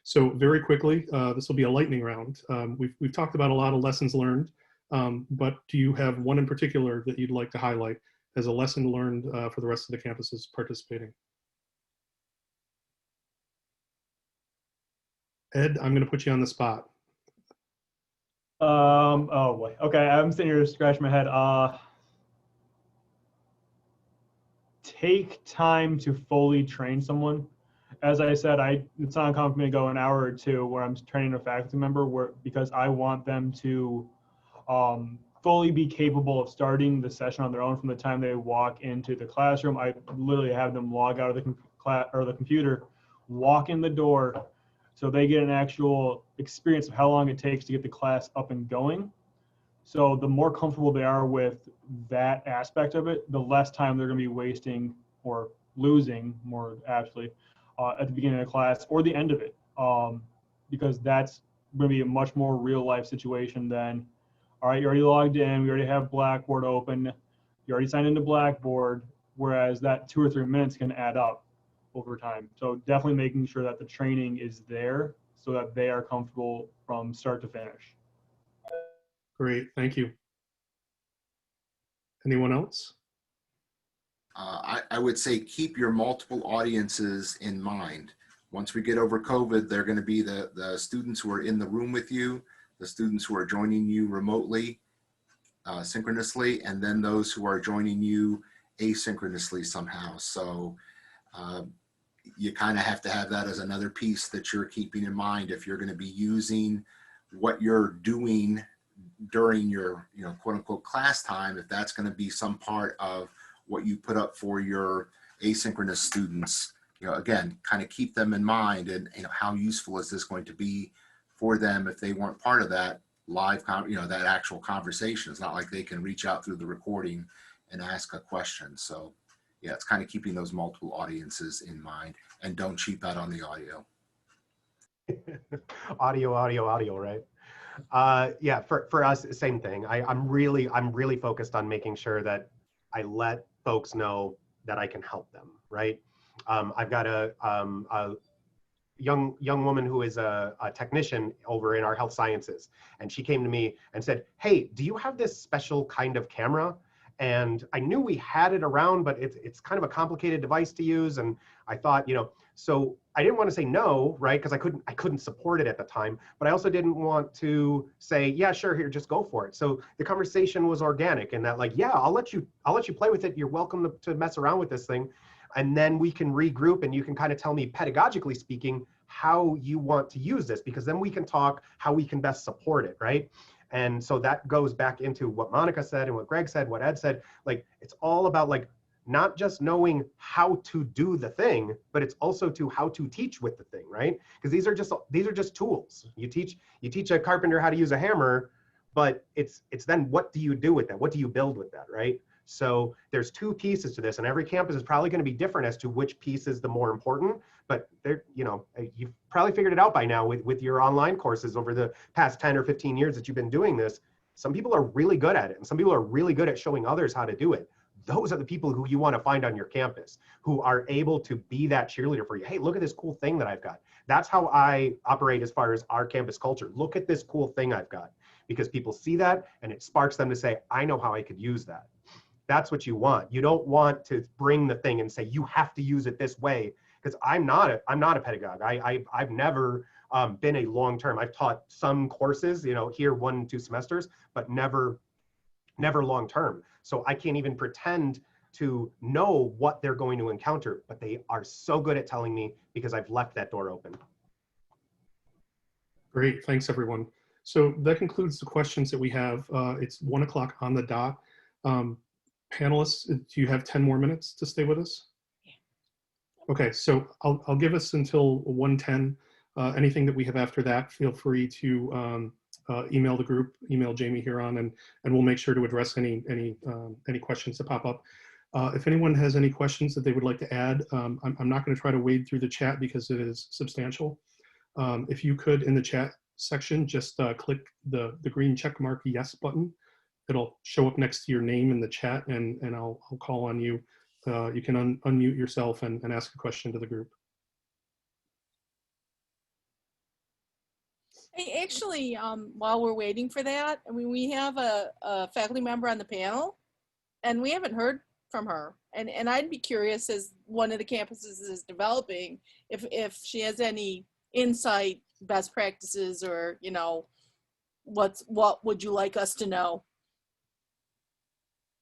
So very quickly, this will be a lightning round. We've talked about a lot of lessons learned, but do you have one in particular that you'd like to highlight as a lesson learned for the rest of the campuses participating? Ed, I'm going to put you on the spot. Oh boy. Okay, I'm sitting here scratching my head. Take time to fully train someone. as I said, it's not uncommon for me to go an hour or two where I'm training a faculty member because I want them to fully be capable of starting the session on their own from the time they walk into the classroom. I literally have them log out of the computer, walk in the door, so they get an actual experience of how long it takes to get the class up and going. So the more comfortable they are with that aspect of it, the less time they're going to be wasting or losing, more aptly, at the beginning of the class or the end of it, because that's going to be a much more real life situation than, all right, you already logged in, we already have Blackboard open, you already signed into Blackboard, whereas that 2 or 3 minutes can add up over time. So definitely making sure that the training is there so that they are comfortable from start to finish. Great, thank you. Anyone else? I would say keep your multiple audiences in mind. Once we get over COVID, they're going to be the students who are in the room with you, the students who are joining you remotely, synchronously, and then those who are joining you asynchronously somehow. So you kind of have to have that as another piece that you're keeping in mind if you're going to be using what you're doing during your, quote unquote class time, if that's going to be some part of what you put up for your asynchronous students, again, kind of keep them in mind, and how useful is this going to be for them if they weren't part of that live, that actual conversation. It's not like they can reach out through the recording and ask a question. So yeah, it's kind of keeping those multiple audiences in mind, and don't cheap out on the audio. audio, right? Yeah, for us, same thing. I'm really focused on making sure that I let folks know that I can help them, right? I've got a young woman who is a technician over in our health sciences, and she came to me and said, "Hey, do you have this special kind of camera?" And I knew we had it around, but it's kind of a complicated device to use, and I thought, so I didn't want to say no, right? Because I couldn't support it at the time, but I also didn't want to say, yeah, sure, here, just go for it. So the conversation was organic in that, like, yeah, I'll let you play with it. You're welcome to mess around with this thing. And then we can regroup, and you can kind of tell me, pedagogically speaking, how you want to use this, because then we can talk how we can best support it, right? And so that goes back into what Monica said and what Greg said, what Ed said. Like, it's all about, like, not just knowing how to do the thing, but it's also to how to teach with the thing, right? Because these are just tools. You teach a carpenter how to use a hammer, but it's then what do you do with that? What do you build with that, right? So there's 2 pieces to this, and every campus is probably going to be different as to which piece is the more important. But you've probably figured it out by now with your online courses over the past 10 or 15 years that you've been doing this. Some people are really good at it, and some people are really good at showing others how to do it. Those are the people who you want to find on your campus, who are able to be that cheerleader for you. Hey, look at this cool thing that I've got. That's how I operate as far as our campus culture. Look at this cool thing I've got, because people see that and it sparks them to say, I know how I could use that. That's what you want. You don't want to bring the thing and say, you have to use it this way, because I'm not a pedagogue. I've never been a long-term. I've taught some courses, here 1, 2 semesters, but never long-term. So I can't even pretend to know what they're going to encounter, but they are so good at telling me because I've left that door open. Great, thanks everyone. So that concludes the questions that we have. It's 1 o'clock on the dot. Panelists, do you have 10 more minutes to stay with us? Okay, so I'll give us until 1:10. Anything that we have after that, feel free to email the group, email Jamie Huron, and we'll make sure to address any questions that pop up. If anyone has any questions that they would like to add, I'm not going to try to wade through the chat because it is substantial. If you could, in the chat section, just click the green check mark yes button. It'll show up next to your name in the chat, and I'll call on you. You can unmute yourself and ask a question to the group. Hey, actually, while we're waiting for that, I mean, we have a faculty member on the panel, and we haven't heard from her. And I'd be curious, as one of the campuses is developing, if she has any insight, best practices, or what would you like us to know?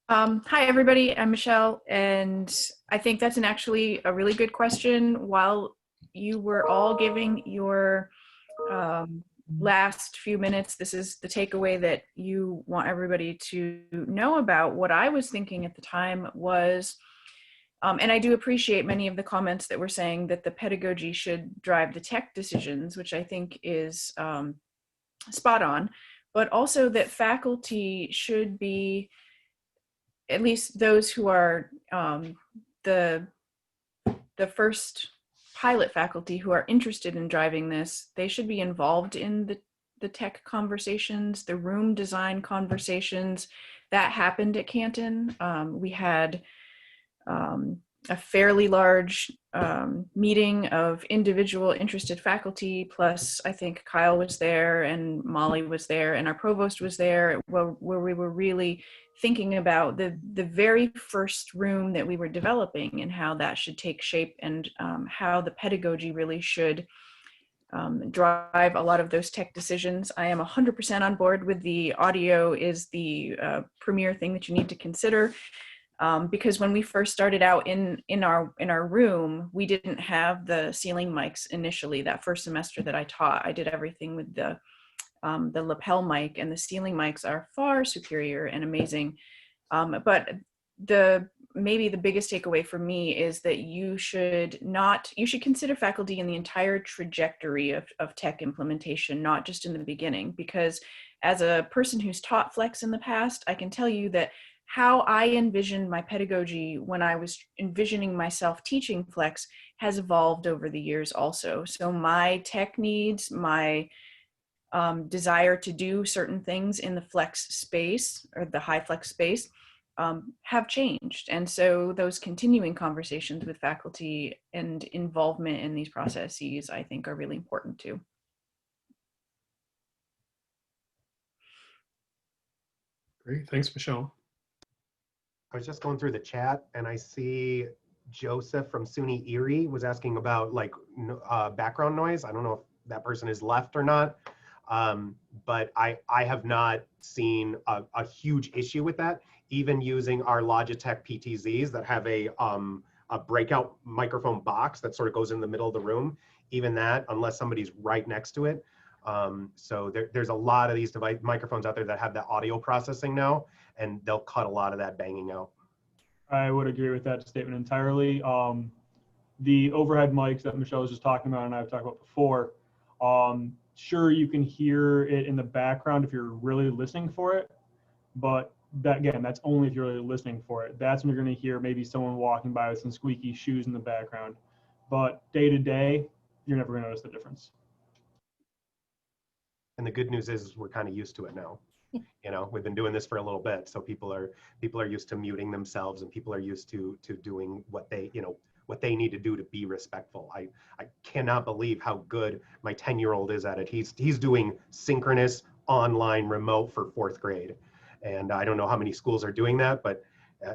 Hi, everybody. I'm Michelle, and I think that's actually a really good question. While you were all giving your last few minutes. This is the takeaway that you want everybody to know about. What I was thinking at the time was, and I do appreciate many of the comments that were saying that the pedagogy should drive the tech decisions, which I think is spot on, but also that faculty should be, at least those who are the first pilot faculty who are interested in driving this, they should be involved in the tech conversations, the room design conversations. That happened at Canton. We had a fairly large meeting of individual interested faculty, plus I think Kyle was there and Molly was there and our provost was there, where we were really thinking about the very first room that we were developing and how that should take shape, and how the pedagogy really should drive a lot of those tech decisions. I am 100% on board with the audio is the premier thing that you need to consider. Because when we first started out in our room, we didn't have the ceiling mics initially. That first semester that I taught, I did everything with the lapel mic, and the ceiling mics are far superior and amazing. But maybe the biggest takeaway for me is that you should consider faculty in the entire trajectory of tech implementation, not just in the beginning. Because as a person who's taught Flex in the past, I can tell you that how I envisioned my pedagogy when I was envisioning myself teaching Flex has evolved over the years also. So my tech needs, my desire to do certain things in the Flex space or the high Flex space have changed. And so those continuing conversations with faculty and involvement in these processes, I think, are really important too. Great, thanks, Michelle. I was just going through the chat and I see Joseph from SUNY Erie was asking about like background noise. I don't know if that person is left or not, but I have not seen a huge issue with that. Even using our Logitech PTZs that have a breakout microphone box that sort of goes in the middle of the room, even that, unless somebody's right next to it. So there's a lot of these microphones out there that have that audio processing now, and they'll cut a lot of that banging out. I would agree with that statement entirely. The overhead mics that Michelle was just talking about and I've talked about before, sure, you can hear it in the background if you're really listening for it, but that's only if you're really listening for it. That's when you're going to hear maybe someone walking by with some squeaky shoes in the background. But day to day, you're never going to notice the difference. And the good news is we're kind of used to it now. You know, we've been doing this for a little bit, so people are used to muting themselves, and people are used to doing what they need to do to be respectful. I cannot believe how good my 10-year-old is at it. He's doing synchronous online remote for 4th grade. And I don't know how many schools are doing that, but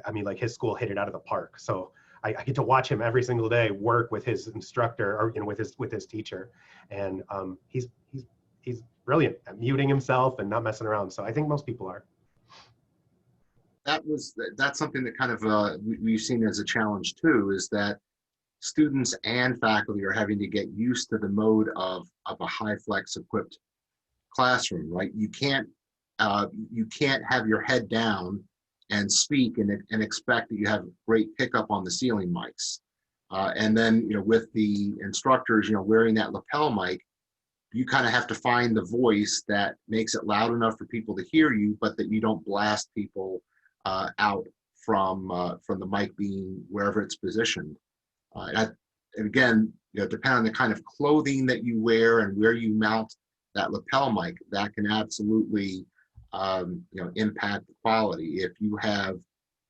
I mean, like his school hit it out of the park. So I get to watch him every single day work with his instructor, or with his teacher, and he's brilliant at muting himself and not messing around. So I think most people are. That's something that kind of we've seen as a challenge too, is that students and faculty are having to get used to the mode of a high flex equipped classroom, right? You can't have your head down and speak and expect that you have great pickup on the ceiling mics. And then, with the instructors, wearing that lapel mic, you kind of have to find the voice that makes it loud enough for people to hear you, but that you don't blast people out from the mic being wherever it's positioned. And again, depending on the kind of clothing that you wear and where you mount that lapel mic, that can absolutely impact the quality. If you have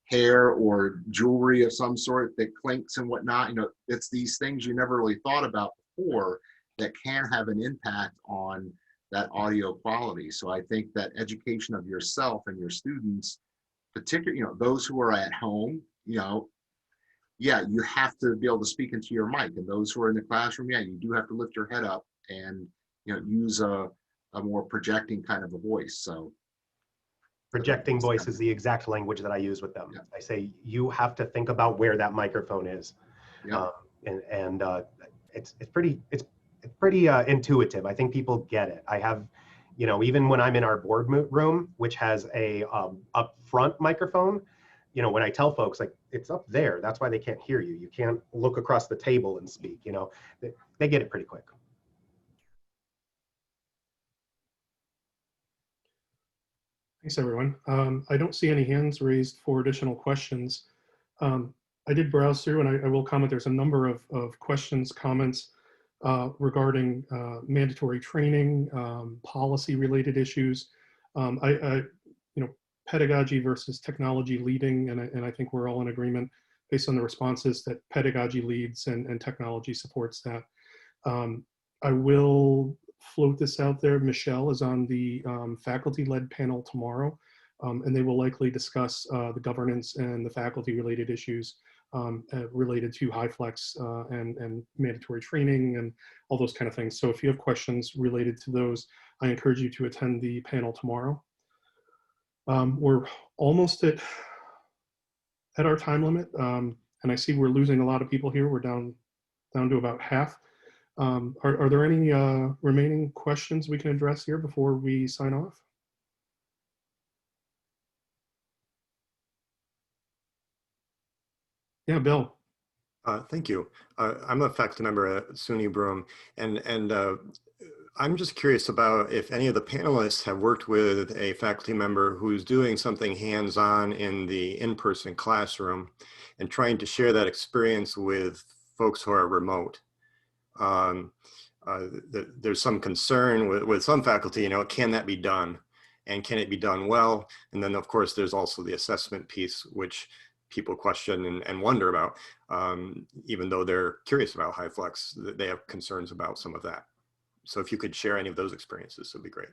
hair or jewelry of some sort that clinks and whatnot, it's these things you never really thought about before that can have an impact on that audio quality. So I think that education of yourself and your students, particularly, those who are at home, you have to be able to speak into your mic. And those who are in the classroom, you do have to lift your head up and, use a more projecting kind of a voice. So projecting voice is the exact language that I use with them. Yeah. I say, you have to think about where that microphone is. Yeah. it's pretty intuitive. I think people get it. I have, you know, even when I'm in our board room, which has a up front microphone, you know, when I tell folks like it's up there, that's why they can't hear you. You can't look across the table and speak. You know, they get it pretty quick. Thanks, everyone. I don't see any hands raised for additional questions. I did browse through, and I will comment, there's a number of questions, comments regarding mandatory training, policy-related issues. You know, pedagogy versus technology leading, and I think we're all in agreement based on the responses that pedagogy leads and technology supports that. I will float this out there. Michelle is on the faculty-led panel tomorrow, and they will likely discuss the governance and the faculty-related issues related to HyFlex and mandatory training and all those kind of things. So if you have questions related to those, I encourage you to attend the panel tomorrow. We're almost at our time limit, and I see we're losing a lot of people here. We're down to about half. Are there any remaining questions we can address here before we sign off? Yeah, Bill. Thank you. I'm a faculty member at SUNY Broome, and I'm just curious about if any of the panelists have worked with a faculty member who's doing something hands-on in the in-person classroom and trying to share that experience with folks who are remote. There's some concern with some faculty, you know, can that be done? And can it be done well? And then of course, there's also the assessment piece, which people question and wonder about, even though they're curious about HyFlex, they have concerns about some of that. So if you could share any of those experiences, it'd be great.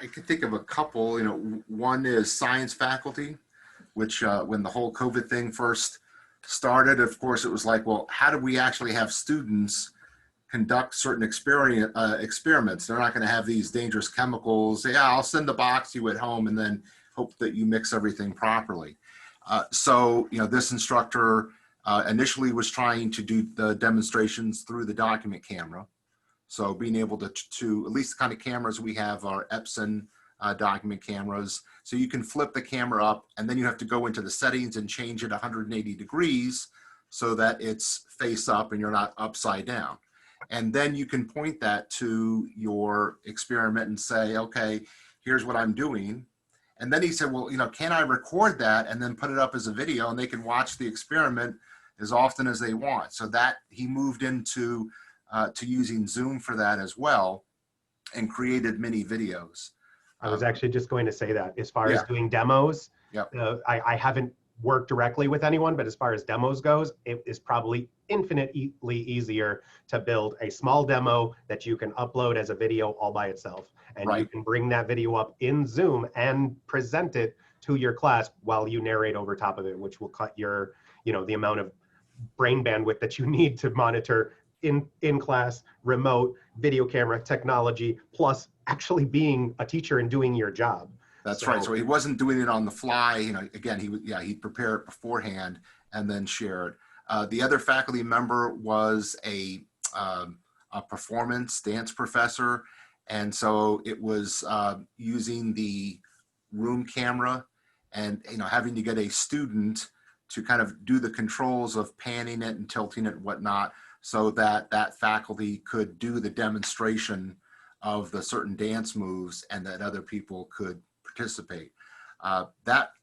I could think of a couple. You know, one is science faculty, which when the whole COVID thing first started, of course, it was like, well, how do we actually have students conduct certain experiments? They're not going to have these dangerous chemicals. Yeah, I'll send the box to you at home and then hope that you mix everything properly. So, you know, this instructor initially was trying to do the demonstrations through the document camera. So being able to at least the kind of cameras we have are Epson document cameras. So you can flip the camera up and then you have to go into the settings and change it 180 degrees so that it's face up and you're not upside down. And then you can point that to your experiment and say, okay, here's what I'm doing. And then he said, well, you know, can I record that and then put it up as a video and they can watch the experiment as often as they want. So that he moved into to using Zoom for that as well and created mini videos. I was actually just going to say that as far as doing demos, I haven't worked directly with anyone, but as far as demos goes, it is probably infinitely easier to build a small demo that you can upload as a video all by itself. And you can bring that video up in Zoom and present it to your class while you narrate over top of it, which will cut your, you know, the amount of brain bandwidth that you need to monitor in class, remote, video camera, technology, plus actually being a teacher and doing your job. That's right. So he wasn't doing it on the fly. You know, again, he'd prepare it beforehand and then share it. The other faculty member was a performance dance professor. And so it was using the room camera and, you know, having to get a student to kind of do the controls of panning it and tilting it and whatnot so that that faculty could do the demonstration of the certain dance moves and that other people could participate. And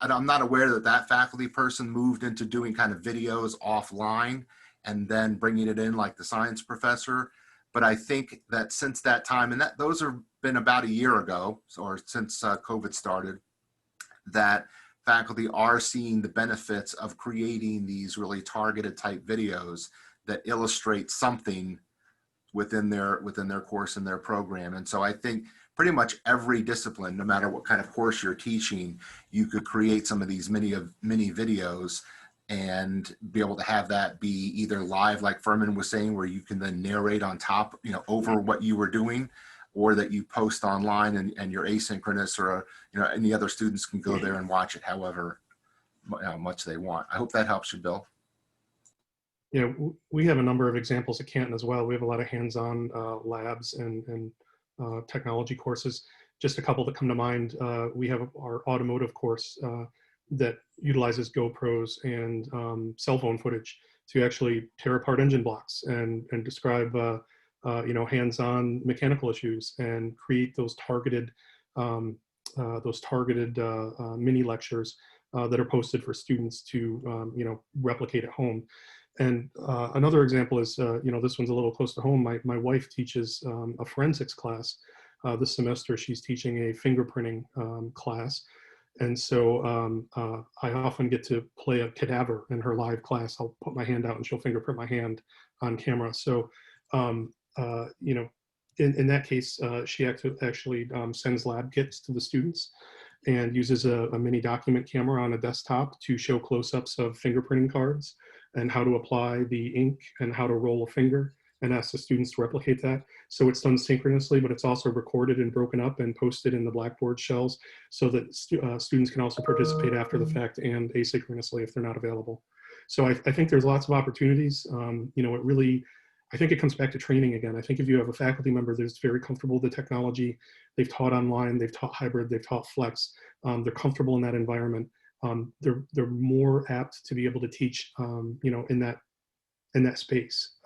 I'm not aware that that faculty person moved into doing kind of videos offline and then bringing it in like the science professor. But I think that since that time, and those have been about a year ago, or since COVID started, that faculty are seeing the benefits of creating these really targeted type videos that illustrate something within their course and their program. And so I think pretty much every discipline, no matter what kind of course you're teaching, you could create some of these mini videos and be able to have that be either live, like Furman was saying, where you can then narrate on top, you know, over what you were doing, or that you post online and you're asynchronous, or, you know, any other students can go there and watch it however much they want. I hope that helps you, Bill. we have a number of examples at Canton as well. We have a lot of hands-on labs and technology courses. Just a couple that come to mind. We have our automotive course that utilizes GoPros and cell phone footage to actually tear apart engine blocks and describe hands-on mechanical issues and create those targeted mini lectures that are posted for students to replicate at home. And another example is, this one's a little close to home. My wife teaches a forensics class. This semester, she's teaching a fingerprinting class. And so I often get to play a cadaver in her live class. I'll put my hand out and she'll fingerprint my hand on camera. So, in that case, she actually sends lab kits to the students and uses a mini document camera on a desktop to show close-ups of fingerprinting cards and how to apply the ink and how to roll a finger, and ask the students to replicate that. So it's done synchronously, but it's also recorded and broken up and posted in the Blackboard shells so that students can also participate after the fact and asynchronously if they're not available. So I think there's lots of opportunities. I think it comes back to training again. I think if you have a faculty member that's very comfortable with the technology, they've taught online, they've taught hybrid, they've taught flex, they're comfortable in that environment, they're more apt to be able to teach, in that space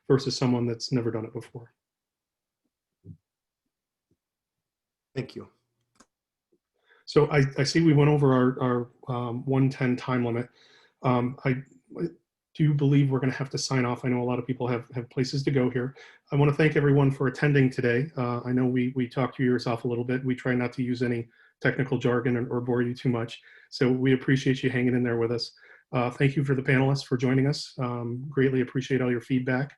versus someone that's never done it before. Thank you. So I see we went over our 1:10 time limit. I do believe we're going to have to sign off. I know a lot of people have places to go here. I want to thank everyone for attending today. I know we talked your ears off a little bit. We try not to use any technical jargon or bore you too much. So we appreciate you hanging in there with us. Thank you for the panelists for joining us. Greatly appreciate all your feedback.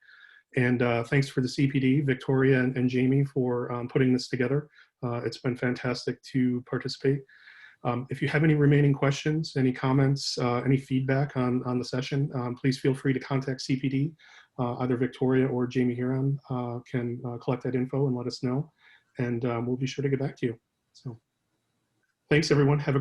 And thanks for the CPD, Victoria and Jamie, for putting this together. It's been fantastic to participate. If you have any remaining questions, any comments, any feedback on the session, please feel free to contact CPD. Either Victoria or Jamie Huron can collect that info and let us know. And we'll be sure to get back to you. So thanks, everyone. Have a